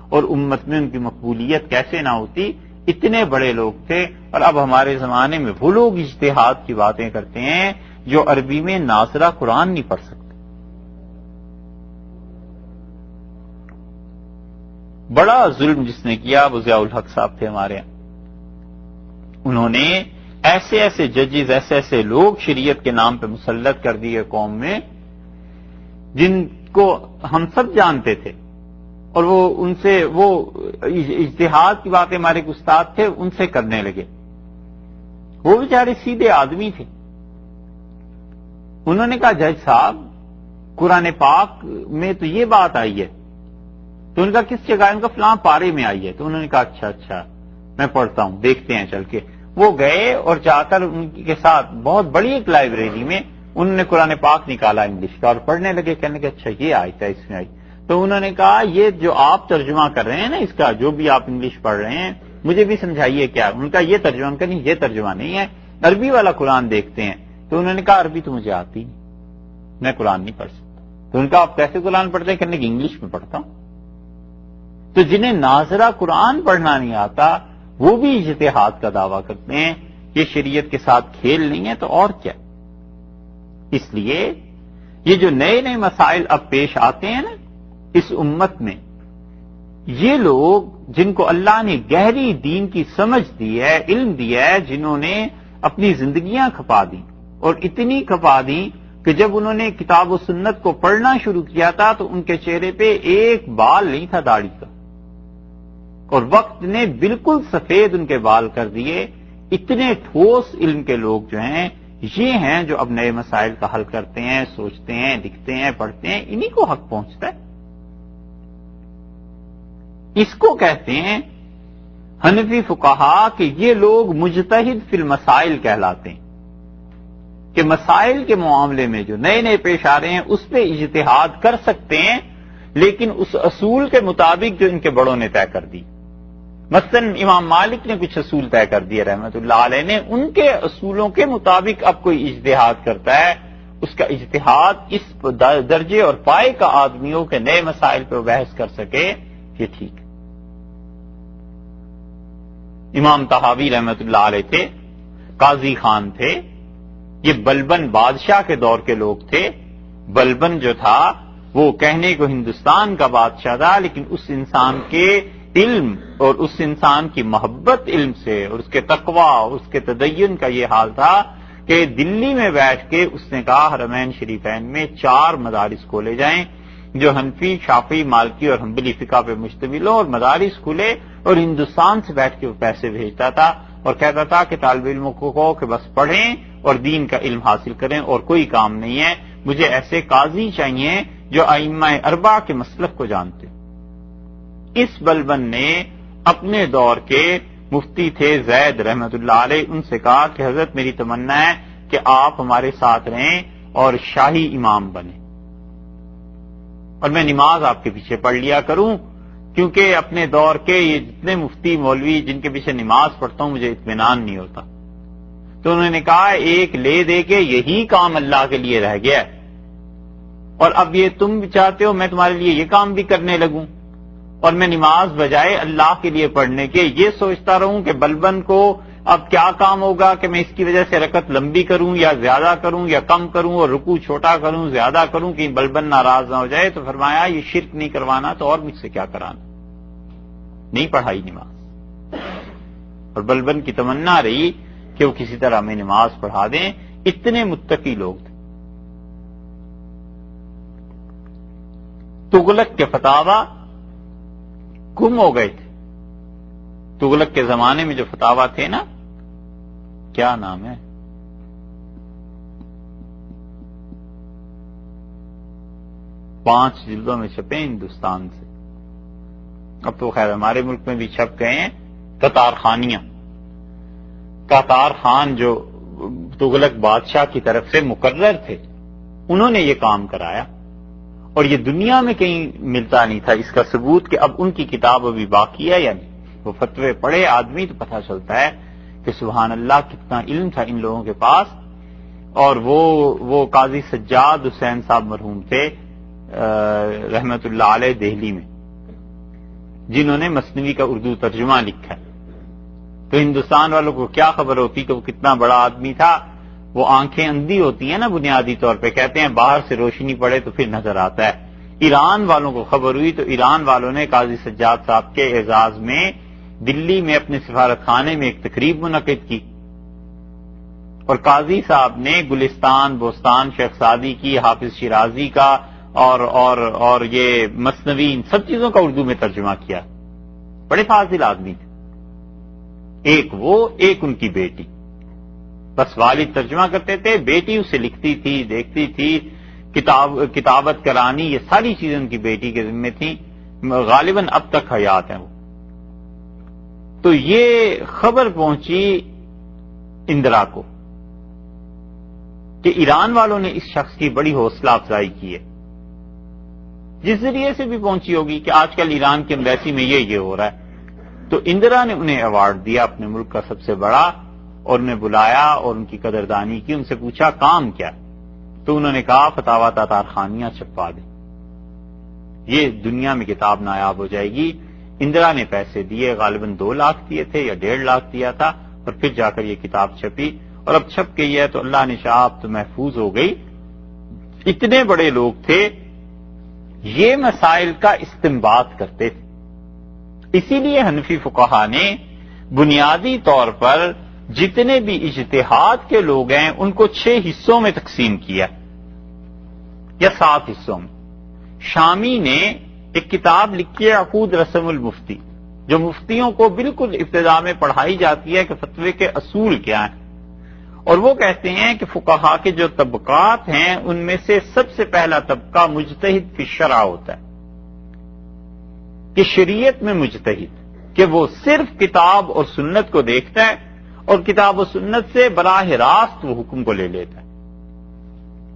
اور امت میں ان کی مقبولیت کیسے نہ ہوتی؟ اتنے بڑے لوگ تھے۔ اور اب ہمارے زمانے میں وہ لوگ اجتہاد کی باتیں کرتے ہیں جو عربی میں ناظرہ قرآن نہیں پڑھ سکتے۔ بڑا ظلم جس نے کیا وہ ضیاء الحق صاحب تھے ہمارے یہاں۔ انہوں نے ایسے ایسے ججز، ایسے لوگ شریعت کے نام پہ مسلط کر دیے قوم میں، جن کو ہم سب جانتے تھے، اور وہ ان سے وہ اجتہاد کی باتیں ہمارے ایک استاد تھے ان سے کرنے لگے۔ وہ بیچارے سیدھے آدمی تھے۔ انہوں نے کہا جج صاحب قرآن پاک میں تو یہ بات آئی ہے، تو ان کا کس جگہ؟ ان کا فلاں پارے میں آئی ہے۔ تو انہوں نے کہا اچھا میں پڑھتا ہوں، دیکھتے ہیں چل کے۔ وہ گئے اور جا کر ان کے ساتھ بہت بڑی ایک لائبریری میں انہوں نے قرآن پاک نکالا انگلش کا اور پڑھنے لگے، کہنے کہ اچھا یہ آیت ہے اس میں آئی۔ تو انہوں نے کہا یہ جو آپ ترجمہ کر رہے ہیں نا، اس کا جو بھی آپ انگلش پڑھ رہے ہیں مجھے بھی سمجھائیے کیا۔ ان کا یہ ترجمہ، ان کا نہیں، یہ ترجمہ نہیں ہے، عربی والا قرآن دیکھتے ہیں تو انہوں نے کہا عربی تو مجھے آتی نہیں، میں قرآن نہیں پڑھ سکتا۔ تو ان کا آپ کیسے قرآن پڑھتے ہیں؟ کہنے کہ انگلش میں پڑھتا ہوں۔ تو جنہیں ناظرہ قرآن پڑھنا نہیں آتا وہ بھی اجتہاد کا دعویٰ کرتے ہیں، یہ شریعت کے ساتھ کھیل نہیں ہے تو اور کیا۔ اس لیے یہ جو نئے نئے مسائل اب پیش آتے ہیں نا اس امت میں، یہ لوگ جن کو اللہ نے گہری دین کی سمجھ دی ہے، علم دیا ہے، جنہوں نے اپنی زندگیاں کھپا دی اور اتنی کھپا دی کہ جب انہوں نے کتاب و سنت کو پڑھنا شروع کیا تھا تو ان کے چہرے پہ ایک بال نہیں تھا داڑھی کا، اور وقت نے بالکل سفید ان کے بال کر دیے۔ اتنے ٹھوس علم کے لوگ جو ہیں یہ ہیں جو اب نئے مسائل کا حل کرتے ہیں، سوچتے ہیں، لکھتے ہیں، پڑھتے ہیں، انہی کو حق پہنچتا ہے۔ اس کو کہتے ہیں حنفی فقہا کہ یہ لوگ مجتہد فی المسائل کہلاتے ہیں، کہ مسائل کے معاملے میں جو نئے نئے پیش آ رہے ہیں اس پہ اجتہاد کر سکتے ہیں، لیکن اس اصول کے مطابق جو ان کے بڑوں نے طے کر دی۔ مثلا امام مالک نے کچھ اصول طے کر دیے رحمت اللہ علیہ نے، ان کے اصولوں کے مطابق اب کوئی اجتہاد کرتا ہے، اس کا اجتہاد اس درجے اور پائے کا آدمیوں کے نئے مسائل پہ بحث کر سکے، یہ ٹھیک ہے۔ امام طحاوی رحمت اللہ علیہ تھے، قاضی خان تھے، یہ بلبن بادشاہ کے دور کے لوگ تھے۔ بلبن جو تھا وہ کہنے کو ہندوستان کا بادشاہ تھا، لیکن اس انسان کے علم اور اس انسان کی محبت علم سے اور اس کے تقوی اور اس کے تدین کا یہ حال تھا کہ دلی میں بیٹھ کے اس نے کہا حرمین شریفین میں 4 مدارس کھولے جائیں جو حنفی، شافعی، مالکی اور حنبلی فقہ پہ مشتمل ہوں، اور مدارس کھلے، اور ہندوستان سے بیٹھ کے وہ پیسے بھیجتا تھا اور کہتا تھا کہ طالب علموں کو کہ بس پڑھیں اور دین کا علم حاصل کریں اور کوئی کام نہیں ہے، مجھے ایسے قاضی چاہیے جو ائمہ اربعہ کے مسلک کو جانتے۔ اس بلبن نے اپنے دور کے مفتی تھے زید رحمت اللہ علیہ، ان سے کہا کہ حضرت میری تمنا ہے کہ آپ ہمارے ساتھ رہیں اور شاہی امام بنیں، اور میں نماز آپ کے پیچھے پڑھ لیا کروں، کیونکہ اپنے دور کے یہ جتنے مفتی مولوی جن کے پیچھے نماز پڑھتا ہوں مجھے اطمینان نہیں ہوتا۔ تو انہوں نے کہا ایک لے دے کے یہی کام اللہ کے لیے رہ گیا ہے، اور اب یہ تم بھی چاہتے ہو میں تمہارے لیے یہ کام بھی کرنے لگوں، اور میں نماز بجائے اللہ کے لیے پڑھنے کے یہ سوچتا رہوں کہ بلبن کو اب کیا کام ہوگا کہ میں اس کی وجہ سے رکعت لمبی کروں یا زیادہ کروں یا کم کروں اور رکوع چھوٹا کروں زیادہ کروں کہ بلبن ناراض نہ ہو جائے۔ تو فرمایا یہ شرک نہیں کروانا تو اور مجھ سے کیا کرانا، نہیں پڑھائی نماز، اور بلبن کی تمنا رہی کہ وہ کسی طرح ہمیں نماز پڑھا دیں۔ اتنے متقی لوگ تھے۔ تغلق کے فتاوا گم ہو گئے تھے۔ تغلق کے زمانے میں جو فتاوا تھے نا، کیا نام ہے، 5 جلدوں میں چھپے ہندوستان سے، اب تو خیر ہمارے ملک میں بھی چھپ گئے ہیں، تتار خانیاں۔ تتار خان جو تغلق بادشاہ کی طرف سے مقرر تھے، انہوں نے یہ کام کرایا، اور یہ دنیا میں کہیں ملتا نہیں تھا اس کا ثبوت کہ اب ان کی کتاب ابھی باقی ہے یا نہیں۔ وہ فتوے پڑھے آدمی تو پتہ چلتا ہے کہ سبحان اللہ کتنا علم تھا ان لوگوں کے پاس۔ اور وہ قاضی سجاد حسین صاحب مرحوم تھے رحمت اللہ علیہ دہلی میں، جنہوں نے مثنوی کا اردو ترجمہ لکھا ہے۔ تو ہندوستان والوں کو کیا خبر ہوتی کہ وہ کتنا بڑا آدمی تھا؟ وہ آنکھیں اندھی ہوتی ہیں نا بنیادی طور پہ، کہتے ہیں باہر سے روشنی پڑے تو پھر نظر آتا ہے۔ ایران والوں کو خبر ہوئی تو ایران والوں نے قاضی سجاد صاحب کے اعزاز میں دلی میں اپنے سفارت خانے میں ایک تقریب منعقد کی، اور قاضی صاحب نے گلستان، بوستان، شیخ سعدی کی، حافظ شیرازی کا اور یہ مثنوی، ان سب چیزوں کا اردو میں ترجمہ کیا۔ بڑے فاضل آدمی تھے، ایک وہ، ایک ان کی بیٹی، بس والد ترجمہ کرتے تھے، بیٹی اسے لکھتی تھی، دیکھتی تھی، کتابت کرانی، یہ ساری چیزیں ان کی بیٹی کے ذمہ تھیں، غالباً اب تک حیات ہیں وہ۔ تو یہ خبر پہنچی اندرا کو کہ ایران والوں نے اس شخص کی بڑی حوصلہ افزائی کی ہے، جس ذریعے سے بھی پہنچی ہوگی کہ آج کل ایران کی ایمبیسی میں یہ ہو رہا ہے۔ تو اندرا نے انہیں ایوارڈ دیا، اپنے ملک کا سب سے بڑا اور انہیں بلایا اور ان کی قدردانی کی، ان سے پوچھا کام کیا، تو انہوں نے کہا فتاوی تاتار خانیاں چھپوا دیں، یہ دنیا میں کتاب نایاب ہو جائے گی۔ اندرا نے پیسے دیے، غالباً 2 لاکھ دیے تھے یا 1.5 لاکھ دیا تھا، اور پھر جا کر یہ کتاب چھپی، اور اب چھپ گئی ہے تو اللہ نے شاء اب تو محفوظ ہو گئی۔ اتنے بڑے لوگ تھے، یہ مسائل کا استنباط کرتے تھے، اسی لیے حنفی فقہا نے بنیادی طور پر جتنے بھی اجتہاد کے لوگ ہیں ان کو 6 حصوں میں تقسیم کیا یا 7 حصوں میں۔ شامی نے ایک کتاب لکھی ہے عقود رسم المفتی، جو مفتیوں کو بالکل ابتدا میں پڑھائی جاتی ہے کہ فتوے کے اصول کیا ہیں، اور وہ کہتے ہیں کہ فقہا کے جو طبقات ہیں ان میں سے سب سے پہلا طبقہ مجتہد فی الشرع ہوتا ہے، کہ شریعت میں مجتہد، کہ وہ صرف کتاب اور سنت کو دیکھتا ہے اور کتاب و سنت سے براہ راست وہ حکم کو لے لیتا ہے،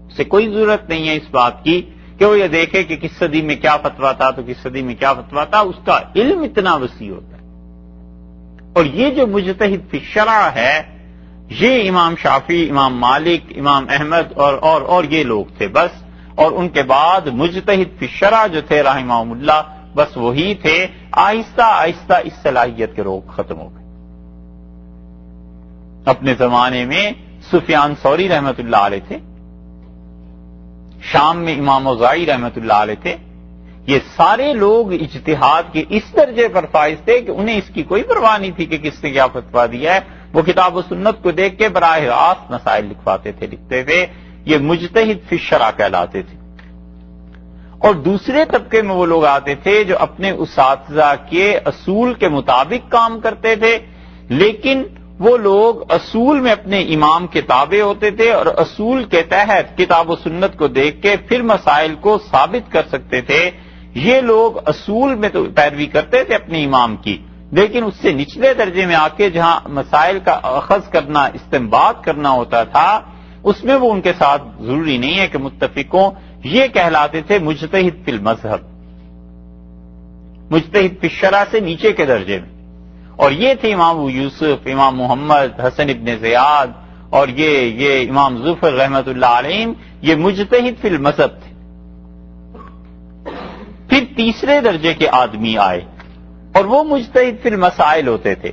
اسے کوئی ضرورت نہیں ہے اس بات کی کہ وہ یہ دیکھے کہ کس صدی میں کیا فتویٰ تھا تو کس صدی میں کیا فتویٰ تھا، اس کا علم اتنا وسیع ہوتا ہے۔ اور یہ جو مجتہد فی الشرع ہے، یہ امام شافعی، امام مالک، امام احمد اور یہ لوگ تھے بس، اور ان کے بعد مجتہد فی الشرع جو تھے رحمہم اللہ بس وہی تھے۔ آہستہ آہستہ اس صلاحیت کے روگ ختم ہو گئے۔ اپنے زمانے میں سفیان ثوری رحمۃ اللہ علیہ تھے، شام میں امام اوزاعی رحمۃ اللہ علیہ تھے، یہ سارے لوگ اجتہاد کے اس درجے پر فائز تھے کہ انہیں اس کی کوئی پرواہ نہیں تھی کہ کس نے کیا فتویٰ دیا ہے، وہ کتاب و سنت کو دیکھ کے براہ راست مسائل لکھواتے تھے، لکھتے تھے، یہ مجتہد فی الشرع کہلاتے تھے۔ اور دوسرے طبقے میں وہ لوگ آتے تھے جو اپنے اساتذہ کے اصول کے مطابق کام کرتے تھے، لیکن وہ لوگ اصول میں اپنے امام کے تابع ہوتے تھے اور اصول کے تحت کتاب و سنت کو دیکھ کے پھر مسائل کو ثابت کر سکتے تھے۔ یہ لوگ اصول میں تو پیروی کرتے تھے اپنے امام کی، لیکن اس سے نچلے درجے میں آ کے جہاں مسائل کا اخذ کرنا، استنباط کرنا ہوتا تھا، اس میں وہ ان کے ساتھ ضروری نہیں ہے کہ متفقوں، یہ کہلاتے تھے مجتہد فی المذہب، مجتہد فی الشرع سے نیچے کے درجے میں۔ اور یہ تھے امام ابو یوسف، امام محمد، حسن ابن زیاد اور یہ امام ظفر رحمۃ اللہ علیہم، یہ مجتہد فی المذہب تھے۔ پھر تیسرے درجے کے آدمی آئے اور وہ مجتہد فی المسائل ہوتے تھے،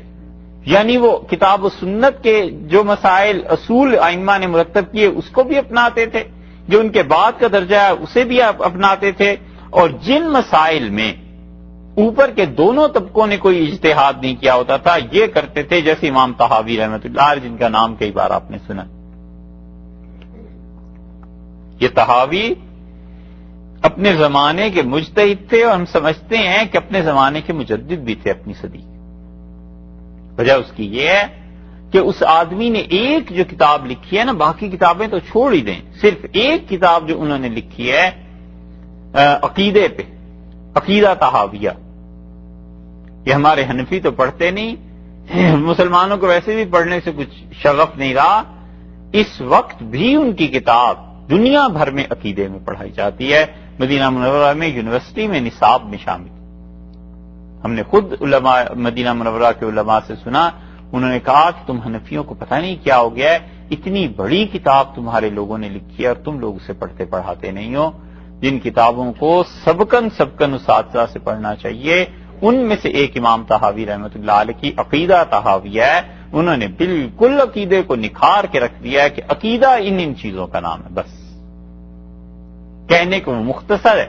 یعنی وہ کتاب و سنت کے جو مسائل اصول ائمہ نے مرتب کیے اس کو بھی اپناتے تھے، جو ان کے بعد کا درجہ ہے اسے بھی اپناتے تھے، اور جن مسائل میں اوپر کے دونوں طبقوں نے کوئی اجتہاد نہیں کیا ہوتا تھا یہ کرتے تھے، جیسے امام طحاوی رحمۃ اللہ علیہ جن کا نام کئی بار آپ نے سنا۔ یہ طحاوی اپنے زمانے کے مجتہد تھے، اور ہم سمجھتے ہیں کہ اپنے زمانے کے مجدد بھی تھے اپنی صدی۔ وجہ اس کی یہ ہے کہ اس آدمی نے ایک جو کتاب لکھی ہے نا، باقی کتابیں تو چھوڑ ہی دیں، صرف ایک کتاب جو انہوں نے لکھی ہے عقیدے پہ، عقیدہ طحاویہ۔ یہ ہمارے حنفی تو پڑھتے نہیں، مسلمانوں کو ویسے بھی پڑھنے سے کچھ شغف نہیں رہا، اس وقت بھی ان کی کتاب دنیا بھر میں عقیدے میں پڑھائی جاتی ہے، مدینہ منورہ میں یونیورسٹی میں نصاب میں شامل۔ ہم نے خود علماء مدینہ منورہ کے علماء سے سنا، انہوں نے کہا کہ تم حنفیوں کو پتہ نہیں کیا ہو گیا ہے، اتنی بڑی کتاب تمہارے لوگوں نے لکھی ہے اور تم لوگ اسے پڑھتے پڑھاتے نہیں ہو۔ جن کتابوں کو سبقن اساتذہ سے پڑھنا چاہیے، ان میں سے ایک امام طحاوی رحمۃ اللہ علیہ کی عقیدہ طحاویہ ہے۔ انہوں نے بالکل عقیدے کو نکھار کے رکھ دیا ہے کہ عقیدہ ان چیزوں کا نام ہے، بس کہنے کو مختصر ہے،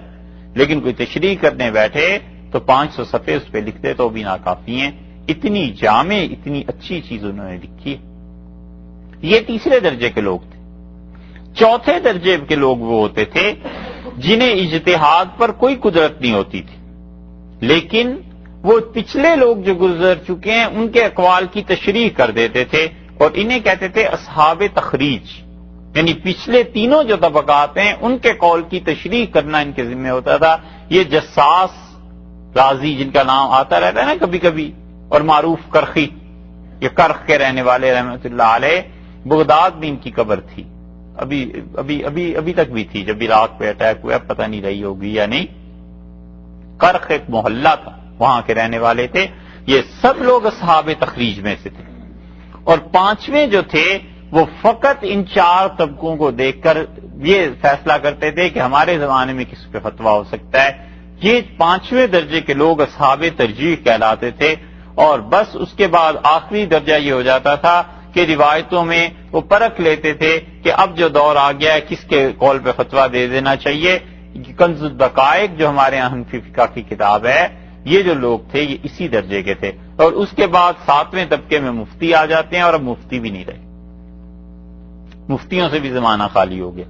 لیکن کوئی تشریح کرنے بیٹھے تو 500 صفحے اس پہ لکھتے تو بھی ناکافی ہیں، اتنی جامع، اتنی اچھی چیز انہوں نے لکھی ہے۔ یہ تیسرے درجے کے لوگ تھے۔ چوتھے درجے کے لوگ وہ ہوتے تھے جنہیں اجتہاد پر کوئی قدرت نہیں ہوتی تھی، لیکن وہ پچھلے لوگ جو گزر چکے ہیں ان کے اقوال کی تشریح کر دیتے تھے، اور انہیں کہتے تھے اصحاب تخریج، یعنی پچھلے تینوں جو طبقات ہیں ان کے قول کی تشریح کرنا ان کے ذمہ ہوتا تھا۔ یہ جساس رازی جن کا نام آتا رہتا ہے نا کبھی کبھی، اور معروف کرخی، یہ کرخ کے رہنے والے رحمۃ اللہ علیہ، بغداد میں ان کی قبر تھی، ابھی تک بھی تھی، جب عراق پہ اٹیک ہوا پتہ نہیں رہی ہوگی یا نہیں۔ کرخ ایک محلہ تھا، وہاں کے رہنے والے تھے، یہ سب لوگ اصحاب تخریج میں سے تھے۔ اور پانچویں جو تھے وہ فقط ان چار طبقوں کو دیکھ کر یہ فیصلہ کرتے تھے کہ ہمارے زمانے میں کس پہ فتویٰ ہو سکتا ہے. یہ پانچویں درجے کے لوگ اصحاب ترجیح کہلاتے تھے. اور بس اس کے بعد آخری درجہ یہ ہو جاتا تھا کہ روایتوں میں وہ پرکھ لیتے تھے کہ اب جو دور آ گیا ہے کس کے قول پہ فتویٰ دے دینا چاہیے. کنز الدقائق جو ہمارے یہاں حنفی فقہ کی کتاب ہے، یہ جو لوگ تھے یہ اسی درجے کے تھے. اور اس کے بعد ساتویں طبقے میں مفتی آ جاتے ہیں، اور اب مفتی بھی نہیں رہے، مفتیوں سے بھی زمانہ خالی ہو گیا.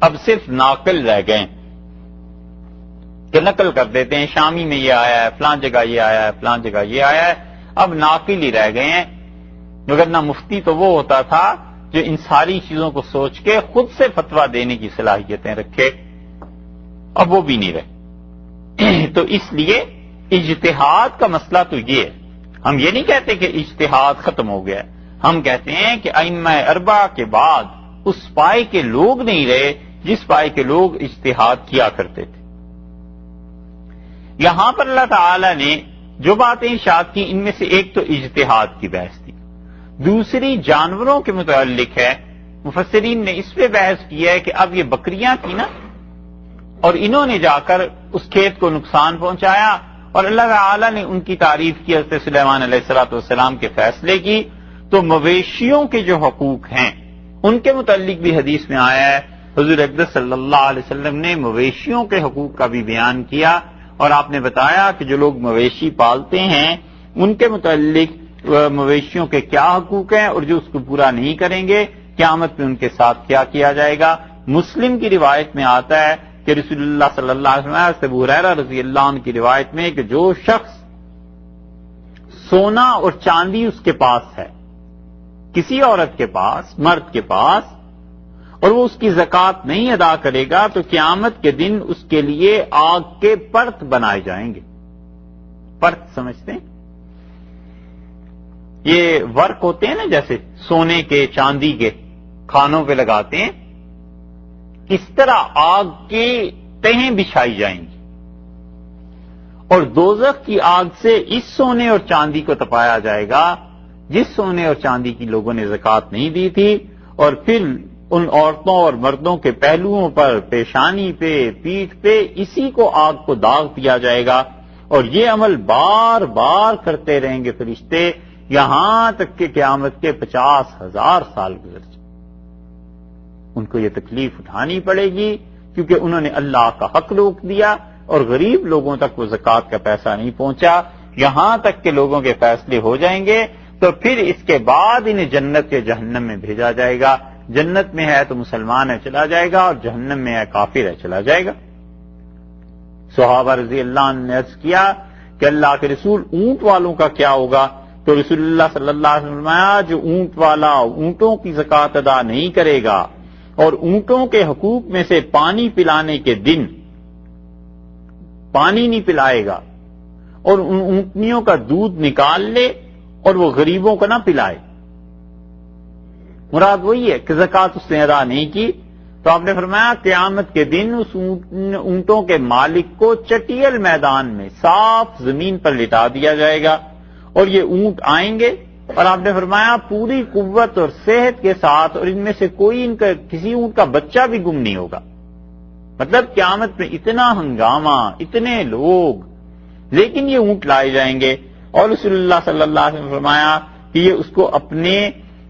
اب صرف ناقل رہ گئے کہ نقل کر دیتے ہیں، شامی میں یہ آیا ہے، فلان جگہ یہ آیا ہے، فلان جگہ یہ آیا ہے. اب ناقل ہی رہ گئے ہیں. مگر نہ مفتی تو وہ ہوتا تھا جو ان ساری چیزوں کو سوچ کے خود سے فتویٰ دینے کی صلاحیتیں رکھے، اب وہ بھی نہیں رہے. تو اس لیے اجتہاد کا مسئلہ تو یہ ہے. ہم یہ نہیں کہتے کہ اجتہاد ختم ہو گیا ہے، ہم کہتے ہیں کہ ائمہ اربعہ کے بعد اس پائے کے لوگ نہیں رہے جس پائے کے لوگ اجتہاد کیا کرتے تھے. یہاں پر اللہ تعالی نے جو باتیں ارشاد کی ان میں سے ایک تو اجتہاد کی بحث تھی، دوسری جانوروں کے متعلق ہے. مفسرین نے اس پہ بحث کی ہے کہ اب یہ بکریاں تھی نا، اور انہوں نے جا کر اس کھیت کو نقصان پہنچایا، اور اللہ تعالی نے ان کی تعریف کی حضرت سلیمان علیہ السلام کے فیصلے کی. تو مویشیوں کے جو حقوق ہیں ان کے متعلق بھی حدیث میں آیا ہے. حضور اقدس صلی اللہ علیہ وسلم نے مویشیوں کے حقوق کا بھی بیان کیا، اور آپ نے بتایا کہ جو لوگ مویشی پالتے ہیں ان کے متعلق مویشیوں کے کیا حقوق ہیں، اور جو اس کو پورا نہیں کریں گے قیامت میں ان کے ساتھ کیا کیا جائے گا. مسلم کی روایت میں آتا ہے کہ رسول اللہ صلی اللہ علیہ وسلم سے ابو ہریرہ رضی اللہ عنہ کی روایت میں کہ جو شخص سونا اور چاندی اس کے پاس ہے، کسی عورت کے پاس، مرد کے پاس، اور وہ اس کی زکوٰۃ نہیں ادا کرے گا تو قیامت کے دن اس کے لیے آگ کے پرت بنائے جائیں گے. پرت سمجھتے ہیں؟ یہ ورق ہوتے ہیں نا، جیسے سونے کے چاندی کے کھانوں پہ لگاتے ہیں، اس طرح آگ کی تہیں بچھائی جائیں گی، اور دوزخ کی آگ سے اس سونے اور چاندی کو تپایا جائے گا جس سونے اور چاندی کی لوگوں نے زکوٰۃ نہیں دی تھی. اور پھر ان عورتوں اور مردوں کے پہلوؤں پر، پیشانی پہ، پیٹھ پہ اسی کو آگ کو داغ دیا جائے گا، اور یہ عمل بار بار کرتے رہیں گے فرشتے یہاں تک کہ قیامت کے 50,000 سال گزر جائیں. ان کو یہ تکلیف اٹھانی پڑے گی کیونکہ انہوں نے اللہ کا حق روک دیا اور غریب لوگوں تک وہ زکوٰۃ کا پیسہ نہیں پہنچا. یہاں تک کہ لوگوں کے فیصلے ہو جائیں گے تو پھر اس کے بعد انہیں جنت کے جہنم میں بھیجا جائے گا. جنت میں ہے تو مسلمان ہے چلا جائے گا، اور جہنم میں ہے کافر ہے چلا جائے گا. صحابہ رضی اللہ عنہ نے عرض کیا کہ اللہ کے رسول اونٹ والوں کا کیا ہوگا؟ تو رسول اللہ صلی اللہ علیہ وسلم نے فرمایا جو اونٹ والا اونٹوں کی زکوٰۃ ادا نہیں کرے گا اور اونٹوں کے حقوق میں سے پانی پلانے کے دن پانی نہیں پلائے گا اور ان اونٹنیوں کا دودھ نکال لے اور وہ غریبوں کو نہ پلائے، مراد وہی ہے کہ زکوٰۃ اس نے ادا نہیں کی، تو آپ نے فرمایا قیامت کے دن اس اونٹوں کے مالک کو چٹیل میدان میں صاف زمین پر لٹا دیا جائے گا، اور یہ اونٹ آئیں گے، اور آپ نے فرمایا پوری قوت اور صحت کے ساتھ، اور ان میں سے کوئی ان کا کسی اونٹ کا بچہ بھی گم نہیں ہوگا. مطلب قیامت میں اتنا ہنگامہ، اتنے لوگ، لیکن یہ اونٹ لائے جائیں گے. اور رسول اللہ صلی اللہ علیہ وسلم نے فرمایا کہ یہ اس کو اپنے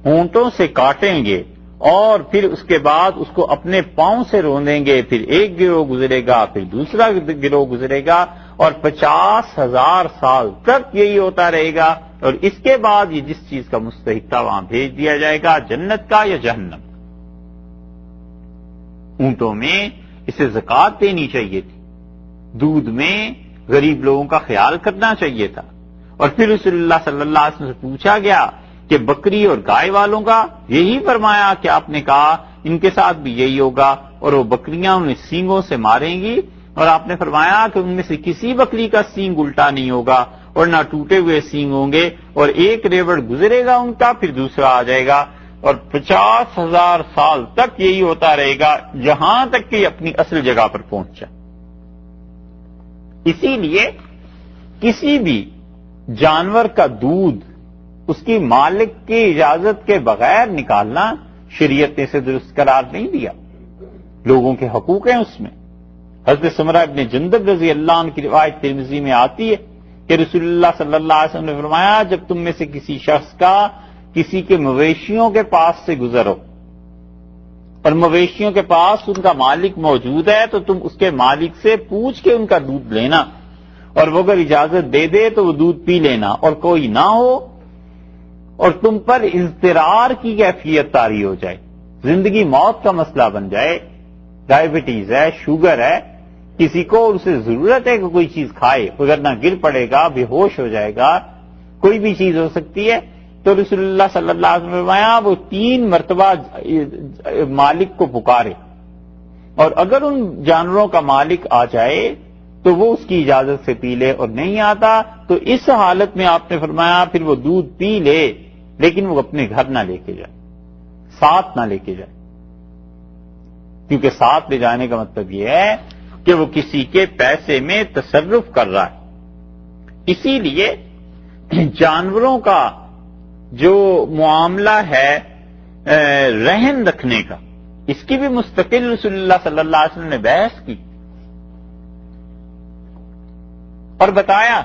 ہونٹوں سے کاٹیں گے اور پھر اس کے بعد اس کو اپنے پاؤں سے روندیں گے، پھر ایک گروہ گزرے گا، پھر دوسرا گروہ گزرے گا، اور 50,000 سال تک یہی ہوتا رہے گا. اور اس کے بعد یہ جس چیز کا مستحق تھا وہاں بھیج دیا جائے گا، جنت کا یا جہنم. اونٹوں میں اسے زکوٰۃ دینی چاہیے تھی، دودھ میں غریب لوگوں کا خیال کرنا چاہیے تھا. اور پھر رسول اللہ صلی اللہ علیہ وسلم سے پوچھا گیا کہ بکری اور گائے والوں کا، یہی فرمایا کہ آپ نے کہا ان کے ساتھ بھی یہی ہوگا، اور وہ بکریاں انہیں سینگوں سے ماریں گی، اور آپ نے فرمایا کہ ان میں سے کسی بکری کا سینگ الٹا نہیں ہوگا اور نہ ٹوٹے ہوئے سینگ ہوں گے، اور ایک ریوڑ گزرے گا ان کا، پھر دوسرا آ جائے گا، اور 50,000 سال تک یہی ہوتا رہے گا جہاں تک کہ یہ اپنی اصل جگہ پر پہنچ جائے. اسی لیے کسی بھی جانور کا دودھ اس کی مالک کی اجازت کے بغیر نکالنا شریعت نے اسے درست قرار نہیں دیا. لوگوں کے حقوق ہیں اس میں. حضرت سمرہ ابن جندب رضی اللہ عنہ کی روایت ترمذی میں آتی ہے کہ رسول اللہ صلی اللہ علیہ وسلم نے فرمایا جب تم میں سے کسی شخص کا کسی کے مویشیوں کے پاس سے گزرو اور مویشیوں کے پاس ان کا مالک موجود ہے تو تم اس کے مالک سے پوچھ کے ان کا دودھ لینا اور وہ اگر اجازت دے دے تو وہ دودھ پی لینا اور کوئی نہ ہو اور تم پر اضطرار کی کیفیت طاری ہو جائے, زندگی موت کا مسئلہ بن جائے, ڈائبٹیز ہے, شوگر ہے, کسی کو اسے ضرورت ہے کہ کوئی چیز کھائے وگرنہ گر پڑے گا, بے ہوش ہو جائے گا, کوئی بھی چیز ہو سکتی ہے, تو رسول اللہ صلی اللہ علیہ وسلم نے فرمایا وہ 3 مرتبہ مالک کو پکارے اور اگر ان جانوروں کا مالک آ جائے تو وہ اس کی اجازت سے پی لے اور نہیں آتا تو اس حالت میں آپ نے فرمایا پھر وہ دودھ پی لے لیکن وہ اپنے گھر نہ لے کے جائے, ساتھ نہ لے کے جائے, کیونکہ ساتھ لے جانے کا مطلب یہ ہے کہ وہ کسی کے پیسے میں تصرف کر رہا ہے. اسی لیے جانوروں کا جو معاملہ ہے رہن رکھنے کا, اس کی بھی مستقل رسول اللہ صلی اللہ علیہ وسلم نے بحث کی اور بتایا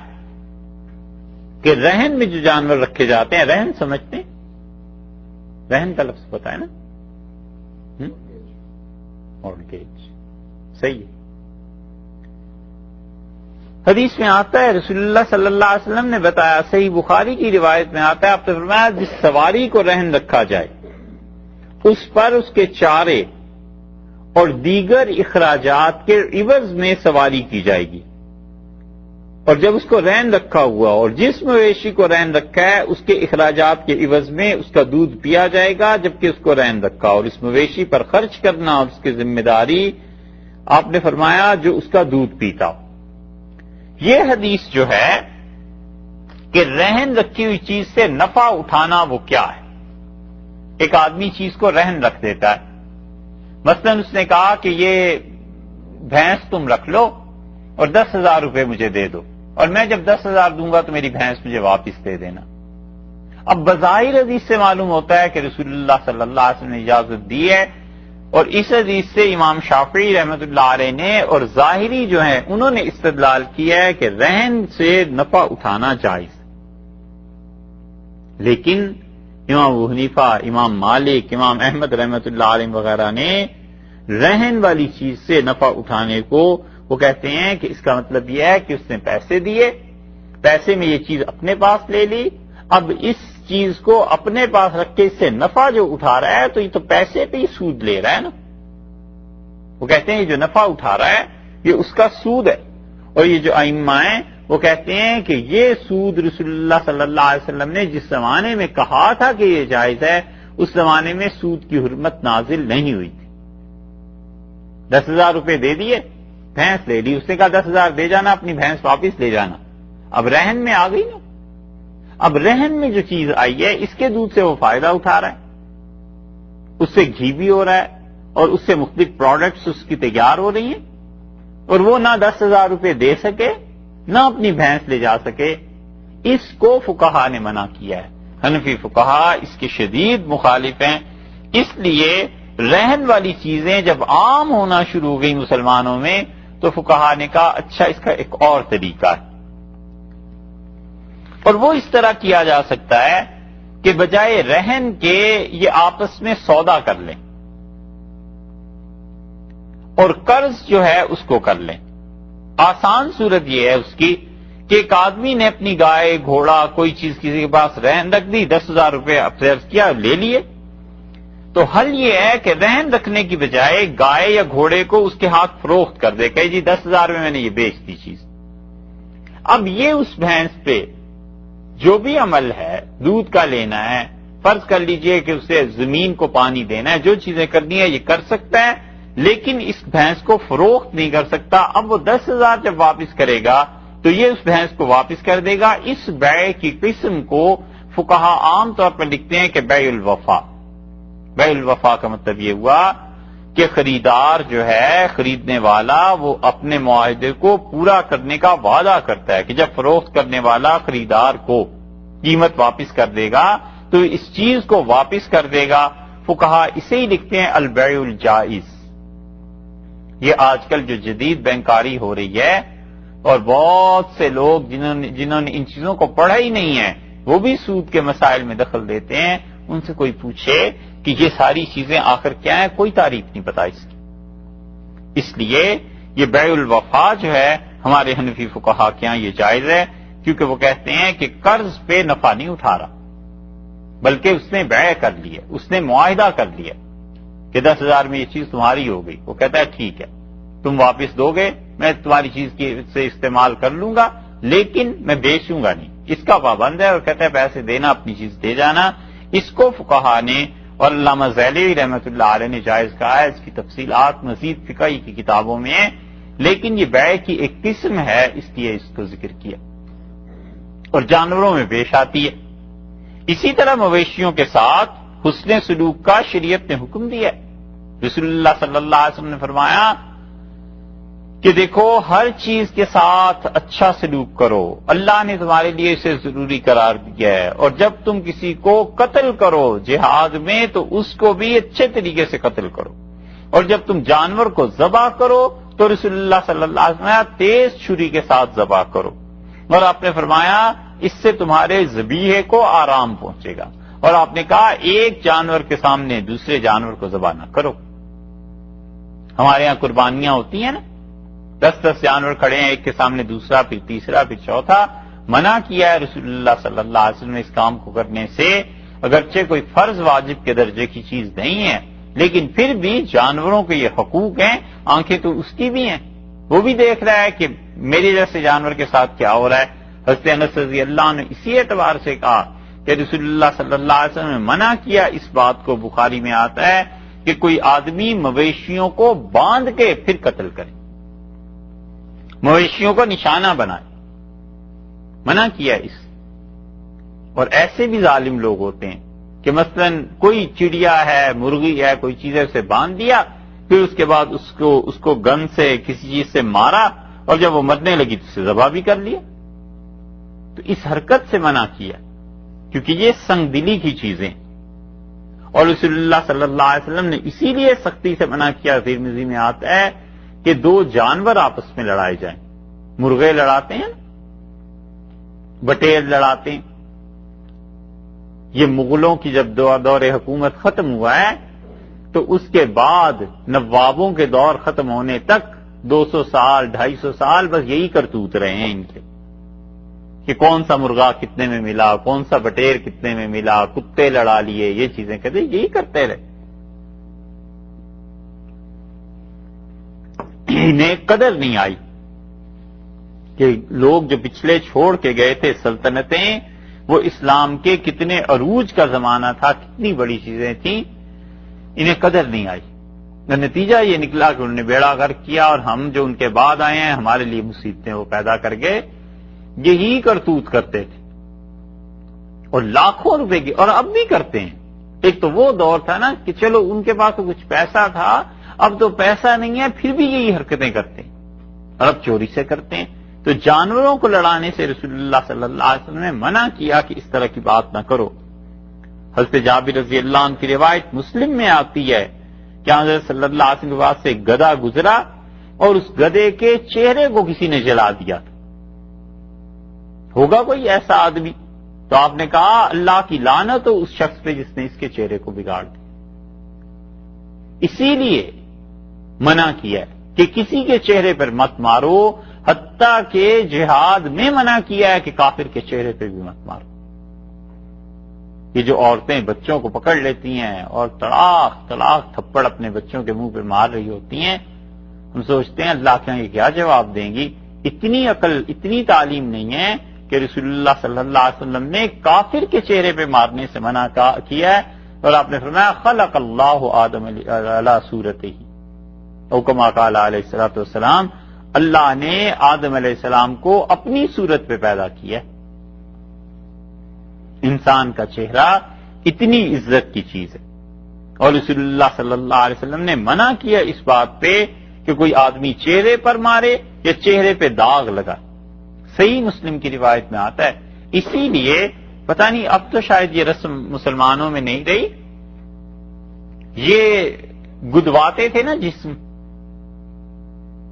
کہ رہن میں جو جانور رکھے جاتے ہیں, رہن سمجھتے ہیں, رہن کا لفظ پتہ ہے نا, مورگیج, صحیح ہے. حدیث میں آتا ہے رسول اللہ صلی اللہ علیہ وسلم نے بتایا, صحیح بخاری کی روایت میں آتا ہے, آپ نے فرمایا جس سواری کو رہن رکھا جائے اس پر اس کے چارے اور دیگر اخراجات کے عوض میں سواری کی جائے گی, اور جب اس کو رہن رکھا ہوا اور جس مویشی کو رہن رکھا ہے اس کے اخراجات کے عوض میں اس کا دودھ پیا جائے گا جبکہ اس کو رہن رکھا, اور اس مویشی پر خرچ کرنا اور اس کی ذمہ داری آپ نے فرمایا جو اس کا دودھ پیتا ہو. یہ حدیث جو ہے کہ رہن رکھی ہوئی چیز سے نفع اٹھانا وہ کیا ہے. ایک آدمی چیز کو رہن رکھ دیتا ہے, مثلا اس نے کہا کہ یہ بھینس تم رکھ لو اور 10,000 روپے مجھے دے دو, اور میں جب 10,000 دوں گا تو میری بھینس مجھے واپس دے دینا. اب بظاہر حدیث سے معلوم ہوتا ہے کہ رسول اللہ صلی اللہ علیہ وسلم نے اجازت دی ہے, اور اس حدیث سے امام شافعی رحمۃ اللہ علیہ نے اور ظاہری جو ہیں انہوں نے استدلال کیا ہے کہ رہن سے نفع اٹھانا جائز. لیکن امام ابو حنیفہ, امام مالک, امام احمد رحمۃ اللہ علیہ وغیرہ نے رہن والی چیز سے نفع اٹھانے کو وہ کہتے ہیں کہ اس کا مطلب یہ ہے کہ اس نے پیسے دیے, پیسے میں یہ چیز اپنے پاس لے لی, اب اس چیز کو اپنے پاس رکھ کے اس سے نفع جو اٹھا رہا ہے تو یہ تو پیسے پہ ہی سود لے رہا ہے نا. وہ کہتے ہیں یہ جو نفع اٹھا رہا ہے یہ اس کا سود ہے, اور یہ جو ائمہ ہیں وہ کہتے ہیں کہ یہ سود رسول اللہ صلی اللہ علیہ وسلم نے جس زمانے میں کہا تھا کہ یہ جائز ہے اس زمانے میں سود کی حرمت نازل نہیں ہوئی تھی. 10,000 روپے دے دیے, بھینس لے لی, اس نے کہا 10,000 دے جانا, اپنی بھینس واپس لے جانا. اب رہن میں آ گئی نا, اب رہن میں جو چیز آئی ہے اس کے دودھ سے وہ فائدہ اٹھا رہا ہے, اس سے گھی بھی ہو رہا ہے اور اس سے مختلف پروڈکٹس اس کی تیار ہو رہی ہیں, اور وہ نہ 10,000 روپے دے سکے نہ اپنی بھینس لے جا سکے. اس کو فقہا نے منع کیا ہے. حنفی فقہا اس کے شدید مخالف ہیں. اس لیے رہن والی چیزیں جب عام ہونا شروع ہو گئی مسلمانوں میں تو فقہا نے کہا اچھا اس کا ایک اور طریقہ ہے, اور وہ اس طرح کیا جا سکتا ہے کہ بجائے رہن کے یہ آپس میں سودا کر لیں اور قرض جو ہے اس کو کر لیں. آسان صورت یہ ہے اس کی کہ ایک آدمی نے اپنی گائے, گھوڑا, کوئی چیز کسی کے پاس رہن رکھ دی, 10,000 روپے افسر کیا لے لیے, تو حل یہ ہے کہ رہن رکھنے کی بجائے گائے یا گھوڑے کو اس کے ہاتھ فروخت کر دے کہ جی 10,000 میں نے یہ بیچ دی چیز. اب یہ اس بھینس پہ جو بھی عمل ہے, دودھ کا لینا ہے, فرض کر لیجئے کہ اسے زمین کو پانی دینا ہے, جو چیزیں کرنی ہے یہ کر سکتا ہے, لیکن اس بھینس کو فروخت نہیں کر سکتا. اب وہ 10,000 جب واپس کرے گا تو یہ اس بھینس کو واپس کر دے گا. اس بیع کی قسم کو فقہا عام طور پر لکھتے ہیں کہ بیع الوفا. بیع الوفا کا مطلب یہ ہوا کہ خریدار جو ہے، خریدنے والا، وہ اپنے معاہدے کو پورا کرنے کا وعدہ کرتا ہے کہ جب فروخت کرنے والا خریدار کو قیمت واپس کر دے گا تو اس چیز کو واپس کر دے گا. فقہا اسے ہی لکھتے ہیں البیع الجائز. یہ آج کل جو جدید بینکاری ہو رہی ہے، اور بہت سے لوگ جنہوں نے ان چیزوں کو پڑھا ہی نہیں ہے وہ بھی سود کے مسائل میں دخل دیتے ہیں. ان سے کوئی پوچھے کہ یہ ساری چیزیں آخر کیا ہیں، کوئی تعریف نہیں پتا اس کی. اس لیے یہ بیع الوفا جو ہے ہمارے حنفی فقہا کے یہاں یہ جائز ہے، کیونکہ وہ کہتے ہیں کہ قرض پہ نفع نہیں اٹھا رہا، بلکہ اس نے بیع کر لی ہے، اس نے معاہدہ کر لیا کہ 10,000 میں یہ چیز تمہاری ہو گئی. وہ کہتا ہے ٹھیک ہے، تم واپس دو گے، میں تمہاری چیز سے استعمال کر لوں گا، لیکن میں بیچوں گا نہیں. اس کا پابند ہے اور کہتا ہے پیسے دینا، اپنی چیز دے جانا. اس کو فقہا نے اور علامہ ذیلی رحمۃ اللہ علیہ نے جائز کہا ہے. اس کی تفصیلات مزید فقہی کی کتابوں میں ہیں، لیکن یہ بیع کی ایک قسم ہے، اس لیے اس کو ذکر کیا. اور جانوروں میں پیش آتی ہے. اسی طرح مویشیوں کے ساتھ حسن سلوک کا شریعت نے حکم دیا ہے. رسول اللہ صلی اللہ علیہ وسلم نے فرمایا کہ دیکھو ہر چیز کے ساتھ اچھا سلوک کرو، اللہ نے تمہارے لیے اسے ضروری قرار دیا ہے. اور جب تم کسی کو قتل کرو جہاد میں تو اس کو بھی اچھے طریقے سے قتل کرو. اور جب تم جانور کو ذبح کرو تو رسول اللہ صلی اللہ علیہ وسلم نے تیز چھری کے ساتھ ذبح کرو. اور آپ نے فرمایا اس سے تمہارے ذبیحے کو آرام پہنچے گا. اور آپ نے کہا ایک جانور کے سامنے دوسرے جانور کو ذبح نہ کرو. ہمارے یہاں قربانیاں ہوتی ہیں نا، 10 جانور کھڑے ہیں، ایک کے سامنے دوسرا، پھر تیسرا، پھر چوتھا. منع کیا ہے رسول اللہ صلی اللہ علیہ وسلم نے اس کام کو کرنے سے. اگرچہ کوئی فرض واجب کے درجے کی چیز نہیں ہے، لیکن پھر بھی جانوروں کے یہ حقوق ہیں. آنکھیں تو اس کی بھی ہیں، وہ بھی دیکھ رہا ہے کہ میرے جیسے جانور کے ساتھ کیا ہو رہا ہے. حضرت انس رضی اللہ نے اسی اعتبار سے کہا کہ رسول اللہ صلی اللہ علیہ وسلم نے منع کیا اس بات کو. بخاری میں آتا ہے کہ کوئی آدمی مویشیوں کو باندھ کے پھر قتل کرے، مویشیوں کو نشانہ بنائے، منع کیا اس. اور ایسے بھی ظالم لوگ ہوتے ہیں کہ مثلا کوئی چڑیا ہے، مرغی ہے، کوئی چیز ہے، اسے باندھ دیا، پھر اس کے بعد اس کو گن سے کسی چیز سے مارا، اور جب وہ مرنے لگی تو اسے ذبح بھی کر لیا. تو اس حرکت سے منع کیا کیونکہ یہ سنگ دلی کی چیزیں. اور رسول اللہ صلی اللہ علیہ وسلم نے اسی لیے سختی سے منع کیا. ترمذی میں آتا ہے کہ 2 جانور آپس میں لڑائے جائیں. مرغے لڑاتے ہیں، بٹیر لڑاتے ہیں. یہ مغلوں کی جب دور حکومت ختم ہوا ہے تو اس کے بعد نوابوں کے دور ختم ہونے تک 200 سال 250 سال بس یہی کرتوت رہے ہیں ان کے، کہ کون سا مرغا کتنے میں ملا، کون سا بٹیر کتنے میں ملا، کتے لڑا لیے، یہ چیزیں کہتے یہی کرتے رہے. انہیں قدر نہیں آئی کہ لوگ جو پچھلے چھوڑ کے گئے تھے سلطنتیں، وہ اسلام کے کتنے عروج کا زمانہ تھا، کتنی بڑی چیزیں تھیں، انہیں قدر نہیں آئی. نتیجہ یہ نکلا کہ انہوں نے بیڑا غرق کیا، اور ہم جو ان کے بعد آئے ہیں ہمارے لیے مصیبتیں وہ پیدا کر گئے. یہی کرتوت کرتے تھے اور لاکھوں روپے کی، اور اب بھی کرتے ہیں. ایک تو وہ دور تھا نا کہ چلو ان کے پاس تو کچھ پیسہ تھا، اب تو پیسہ نہیں ہے پھر بھی یہی حرکتیں کرتے ہیں، اور اب چوری سے کرتے ہیں. تو جانوروں کو لڑانے سے رسول اللہ صلی اللہ علیہ وسلم نے منع کیا کہ اس طرح کی بات نہ کرو. حضرت جابر رضی اللہ عنہ کی روایت مسلم میں آتی ہے کہ حضرت صلی اللہ علیہ وسلم کے پاس سے ایک گدھا گزرا اور اس گدھے کے چہرے کو کسی نے جلا دیا تھا. ہوگا کوئی ایسا آدمی؟ تو آپ نے کہا اللہ کی لعنت ہو اس شخص پہ جس نے اس کے چہرے کو بگاڑ دیا. اسی لیے منع کیا ہے کہ کسی کے چہرے پر مت مارو، حتیٰ کہ جہاد میں منع کیا ہے کہ کافر کے چہرے پہ بھی مت مارو. یہ جو عورتیں بچوں کو پکڑ لیتی ہیں اور تڑاک تڑاک تھپڑ اپنے بچوں کے منہ پہ مار رہی ہوتی ہیں، ہم سوچتے ہیں اللہ کے یہ کیا جواب دیں گی. اتنی عقل، اتنی تعلیم نہیں ہے کہ رسول اللہ صلی اللہ علیہ وسلم نے کافر کے چہرے پہ مارنے سے منع کیا ہے. اور آپ نے فرمایا خلق اللہ آدم علی صورتہ، او کما قال علیہ الصلوۃ والسلام، اللہ نے آدم علیہ السلام کو اپنی صورت پہ پیدا کیا. انسان کا چہرہ اتنی عزت کی چیز ہے. اور رسول اللہ صلی اللہ علیہ وسلم نے منع کیا اس بات پہ کہ کوئی آدمی چہرے پر مارے یا چہرے پہ داغ لگا. صحیح مسلم کی روایت میں آتا ہے. اسی لیے پتہ نہیں اب تو شاید یہ رسم مسلمانوں میں نہیں رہی. یہ گدواتے تھے نا جسم،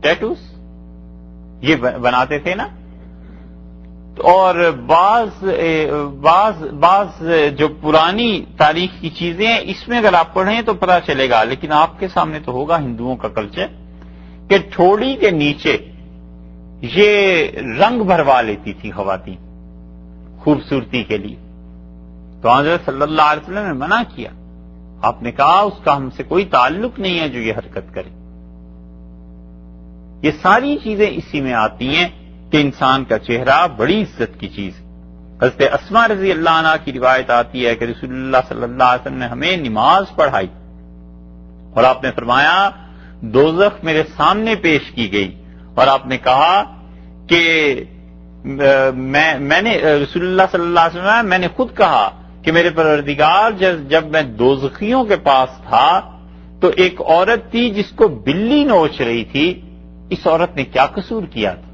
ٹیٹوز یہ بناتے تھے نا، اور بعض جو پرانی تاریخ کی چیزیں ہیں اس میں اگر آپ پڑھیں تو پتہ چلے گا، لیکن آپ کے سامنے تو ہوگا ہندوؤں کا کلچر کہ ٹھوڑی کے نیچے یہ رنگ بھروا لیتی تھی خواتین خوبصورتی کے لیے. تو حضرت صلی اللہ علیہ وسلم نے منع کیا. آپ نے کہا اس کا ہم سے کوئی تعلق نہیں ہے جو یہ حرکت کرے. یہ ساری چیزیں اسی میں آتی ہیں کہ انسان کا چہرہ بڑی عزت کی چیز ہے. حضرت اسماء رضی اللہ عنہ کی روایت آتی ہے کہ رسول اللہ صلی اللہ علیہ وسلم نے ہمیں نماز پڑھائی اور آپ نے فرمایا دوزخ میرے سامنے پیش کی گئی، اور آپ نے کہا کہ میں نے رسول اللہ صلی اللہ علیہ وسلم میں نے خود کہا کہ میرے پروردگار جب میں دوزخیوں کے پاس تھا تو ایک عورت تھی جس کو بلی نوچ رہی تھی. اس عورت نے کیا قصور کیا تھا؟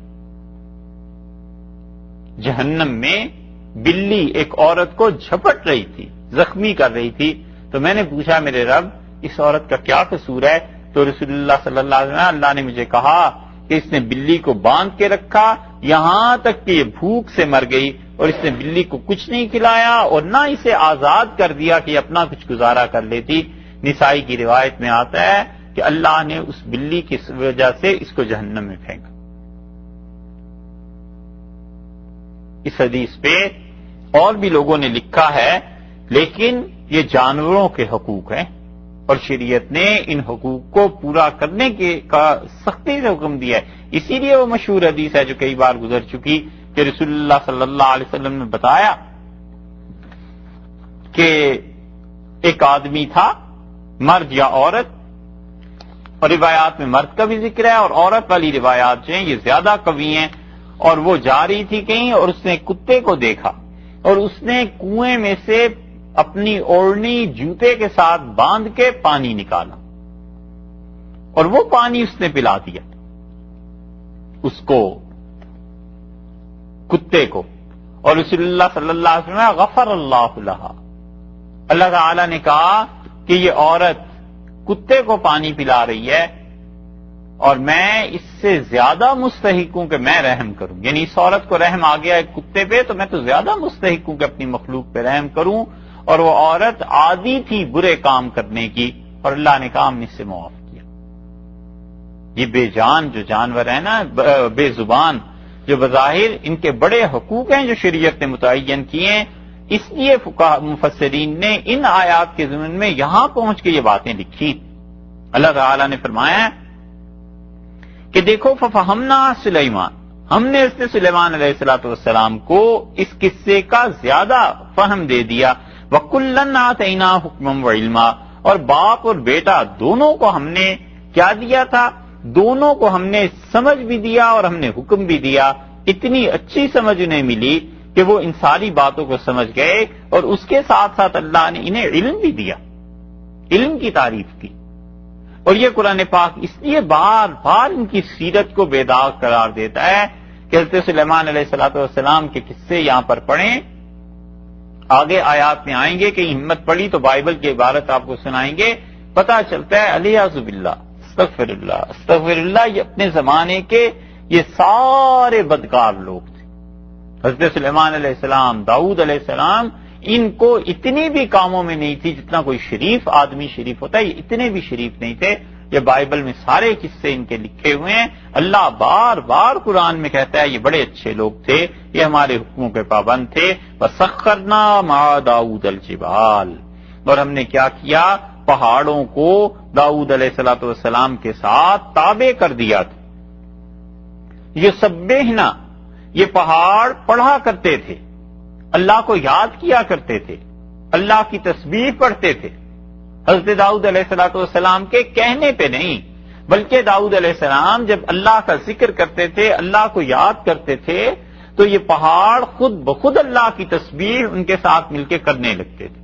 جہنم میں بلی ایک عورت کو جھپٹ رہی تھی، زخمی کر رہی تھی. تو میں نے پوچھا میرے رب اس عورت کا کیا قصور ہے؟ تو رسول اللہ صلی اللہ علیہ وسلم اللہ نے مجھے کہا کہ اس نے بلی کو باندھ کے رکھا یہاں تک کہ یہ بھوک سے مر گئی، اور اس نے بلی کو کچھ نہیں کھلایا اور نہ اسے آزاد کر دیا کہ یہ اپنا کچھ گزارا کر لیتی. نسائی کی روایت میں آتا ہے کہ اللہ نے اس بلی کی وجہ سے اس کو جہنم میں پھینکا. اس حدیث پہ اور بھی لوگوں نے لکھا ہے، لیکن یہ جانوروں کے حقوق ہیں اور شریعت نے ان حقوق کو پورا کرنے کا سختی سے حکم دیا ہے. اسی لیے وہ مشہور حدیث ہے جو کئی بار گزر چکی کہ رسول اللہ صلی اللہ علیہ وسلم نے بتایا کہ ایک آدمی تھا، مرد یا عورت، اور روایات میں مرد کا بھی ذکر ہے اور عورت والی روایات جو ہیں یہ زیادہ قوی ہیں. اور وہ جا رہی تھی کہیں اور اس نے کتے کو دیکھا اور اس نے کنویں میں سے اپنی اوڑھنی جوتے کے ساتھ باندھ کے پانی نکالا اور وہ پانی اس نے پلا دیا اس کو، کتے کو. اور رسول اللہ صلی اللہ علیہ وسلم غفر اللہ لہا، اللہ تعالی نے کہا کہ یہ عورت کتے کو پانی پلا رہی ہے اور میں اس سے زیادہ مستحق ہوں کہ میں رحم کروں. یعنی اس عورت کو رحم آ گیا ایک کتے پہ تو میں تو زیادہ مستحق ہوں کہ اپنی مخلوق پہ رحم کروں. اور وہ عورت عادی تھی برے کام کرنے کی اور اللہ نے کہا ہم نے اس سے معاف کیا. یہ بے جان جو جانور ہیں نا، بے زبان جو بظاہر ان کے بڑے حقوق ہیں جو شریعت نے متعین کیے ہیں، اس لیے مفسرین نے ان آیات کے ضمن میں یہاں پہنچ کے یہ باتیں لکھی. اللہ تعالی نے فرمایا کہ دیکھو ففہمنا سلیمان، ہم نے اس نے سلیمان علیہ السلام کو اس قصے کا زیادہ فہم دے دیا. وَكُلًّا آتَيْنَا حُكْمًا وَعِلْمًا، اور باپ اور بیٹا دونوں کو ہم نے کیا دیا تھا؟ دونوں کو ہم نے سمجھ بھی دیا اور ہم نے حکم بھی دیا. اتنی اچھی سمجھ انہیں ملی کہ وہ ان ساری باتوں کو سمجھ گئے اور اس کے ساتھ ساتھ اللہ نے انہیں علم بھی دیا، علم کی تعریف کی. اور یہ قرآن پاک اس لیے بار بار ان کی سیرت کو بے داغ قرار دیتا ہے کہ حضرت سلیمان علیہ السلام کے قصے یہاں پر پڑھیں. آگے آیات میں آئیں گے کہ ہمت پڑی تو بائبل کی عبارت آپ کو سنائیں گے، پتہ چلتا ہے الیاذ باللہ، استغفر اللہ استغفر اللہ، یہ اپنے زمانے کے یہ سارے بدکار لوگ تھے. حضرت سلیمان علیہ السلام، داؤد علیہ السلام، ان کو اتنی بھی کاموں میں نہیں تھی جتنا کوئی شریف آدمی شریف ہوتا ہے، یہ اتنے بھی شریف نہیں تھے. یہ بائبل میں سارے قصے ان کے لکھے ہوئے ہیں. اللہ بار بار قرآن میں کہتا ہے یہ بڑے اچھے لوگ تھے، یہ ہمارے حکموں کے پابند تھے. وَسَخَّرْنَا مَعَ دَاوُودَ الْجِبَالَ، اور ہم نے کیا کیا؟ پہاڑوں کو داؤد علیہ السلام کے ساتھ تابع کر دیا تھا. یہ سبحنا، یہ پہاڑ پڑھا کرتے تھے، اللہ کو یاد کیا کرتے تھے، اللہ کی تسبیح پڑھتے تھے. حضرت داؤد علیہ السلام کے کہنے پہ نہیں، بلکہ داؤد علیہ السلام جب اللہ کا ذکر کرتے تھے، اللہ کو یاد کرتے تھے، تو یہ پہاڑ خود بخود اللہ کی تسبیح ان کے ساتھ مل کے کرنے لگتے تھے.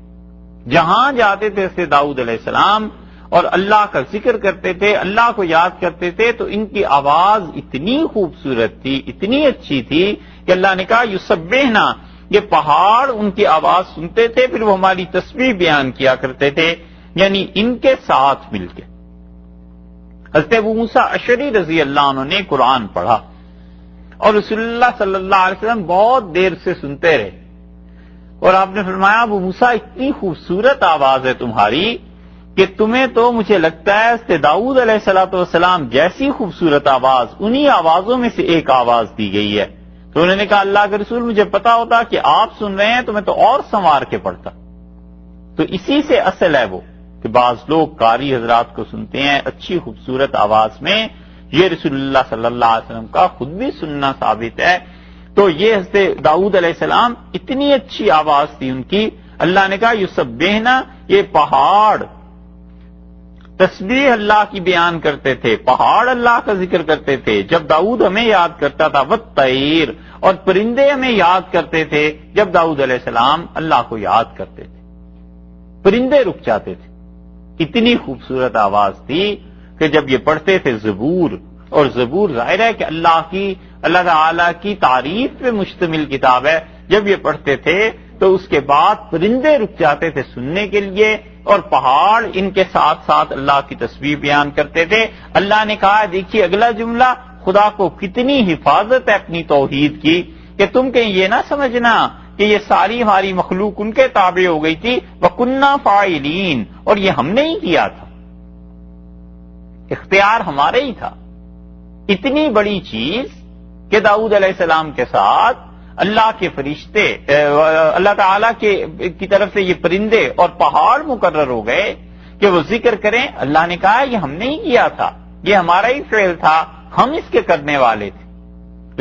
جہاں جاتے تھے حضرت داؤد علیہ السلام اور اللہ کا ذکر کرتے تھے، اللہ کو یاد کرتے تھے، تو ان کی آواز اتنی خوبصورت تھی، اتنی اچھی تھی کہ اللہ نے کہا یسبحنا، یہ پہاڑ ان کی آواز سنتے تھے، پھر وہ ہماری تسبیح بیان کیا کرتے تھے، یعنی ان کے ساتھ مل کے۔ حضرت ابو موسیٰ اشعری رضی اللہ عنہ نے قرآن پڑھا اور رسول اللہ صلی اللہ علیہ وسلم بہت دیر سے سنتے رہے، اور آپ نے فرمایا ابو موسیٰ اتنی خوبصورت آواز ہے تمہاری کہ تمہیں تو مجھے لگتا ہے حضرت داؤد علیہ السلام جیسی خوبصورت آواز انہی آوازوں میں سے ایک آواز دی گئی ہے۔ تو انہوں نے کہا اللہ کے رسول مجھے پتا ہوتا کہ آپ سن رہے ہیں تو میں تو اور سنوار کے پڑھتا۔ تو اسی سے اصل ہے وہ کہ بعض لوگ قاری حضرات کو سنتے ہیں اچھی خوبصورت آواز میں، یہ رسول اللہ صلی اللہ علیہ وسلم کا خود بھی سننا ثابت ہے۔ تو یہ حضرت داؤد علیہ السلام اتنی اچھی آواز تھی ان کی، اللہ نے کہا یسبحنا، یہ پہاڑ تسبیح اللہ کی بیان کرتے تھے، پہاڑ اللہ کا ذکر کرتے تھے جب داؤد ہمیں یاد کرتا تھا، والطیر، اور پرندے ہمیں یاد کرتے تھے جب داؤد علیہ السلام اللہ کو یاد کرتے تھے، پرندے رک جاتے تھے۔ اتنی خوبصورت آواز تھی کہ جب یہ پڑھتے تھے زبور، اور زبور ظاہر ہے کہ اللہ تعالی کی تعریف پہ مشتمل کتاب ہے، جب یہ پڑھتے تھے تو اس کے بعد پرندے رک جاتے تھے سننے کے لیے، اور پہاڑ ان کے ساتھ ساتھ اللہ کی تسبیح بیان کرتے تھے۔ اللہ نے کہا دیکھیے اگلا جملہ، خدا کو کتنی حفاظت ہے اپنی توحید کی کہ تم کہیں یہ نہ سمجھنا کہ یہ ساری ہماری مخلوق ان کے تابع ہو گئی تھی، وَكُنَّا فَاعِلِينَ، اور یہ ہم نے ہی کیا تھا، اختیار ہمارے ہی تھا۔ اتنی بڑی چیز کہ داؤد علیہ السلام کے ساتھ اللہ کے فرشتے، اللہ تعالیٰ کی طرف سے یہ پرندے اور پہاڑ مقرر ہو گئے کہ وہ ذکر کریں۔ اللہ نے کہا یہ ہم نے ہی کیا تھا، یہ ہمارا ہی فعل تھا، ہم اس کے کرنے والے تھے۔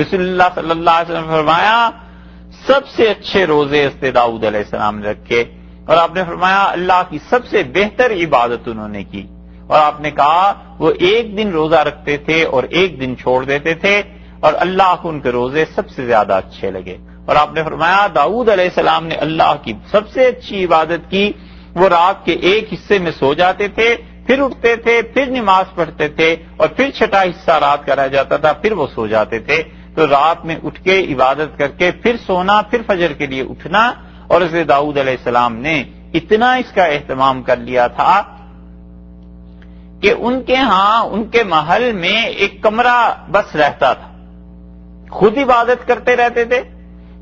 رسول اللہ صلی اللہ علیہ وسلم نے فرمایا سب سے اچھے روزے حضرت داؤد علیہ السلام نے رکھے، اور آپ نے فرمایا اللہ کی سب سے بہتر عبادت انہوں نے کی، اور آپ نے کہا وہ ایک دن روزہ رکھتے تھے اور ایک دن چھوڑ دیتے تھے، اور اللہ کو ان کے روزے سب سے زیادہ اچھے لگے۔ اور آپ نے فرمایا داؤد علیہ السلام نے اللہ کی سب سے اچھی عبادت کی، وہ رات کے ایک حصے میں سو جاتے تھے، پھر اٹھتے تھے، پھر نماز پڑھتے تھے، اور پھر چھٹا حصہ رات کا رہ جاتا تھا، پھر وہ سو جاتے تھے۔ تو رات میں اٹھ کے عبادت کر کے پھر سونا، پھر فجر کے لیے اٹھنا، اور حضرت داؤد علیہ السلام نے اتنا اس کا اہتمام کر لیا تھا کہ ان کے ہاں ان کے محل میں ایک کمرہ بس رہتا تھا، خود عبادت کرتے رہتے تھے،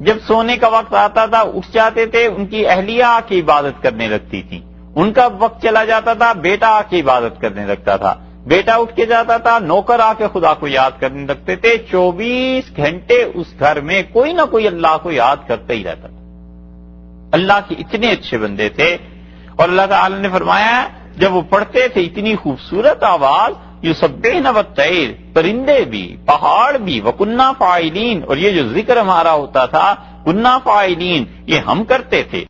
جب سونے کا وقت آتا تھا اٹھ جاتے تھے، ان کی اہلیہ آ کے عبادت کرنے لگتی تھی، ان کا وقت چلا جاتا تھا بیٹا آ کے عبادت کرنے لگتا تھا، بیٹا اٹھ کے جاتا تھا نوکر آ کے خدا کو یاد کرنے لگتے تھے، 24 گھنٹے اس گھر میں کوئی نہ کوئی اللہ کو یاد کرتا ہی رہتا تھا۔ اللہ کے اتنے اچھے بندے تھے، اور اللہ تعالی نے فرمایا جب وہ پڑھتے تھے اتنی خوبصورت آواز، یسبحن والطیر، پرندے بھی پہاڑ بھی، وَكُنَّا فَاعِلِينَ، اور یہ جو ذکر ہمارا ہوتا تھا کُنَّا فَاعِلِينَ، یہ ہم کرتے تھے۔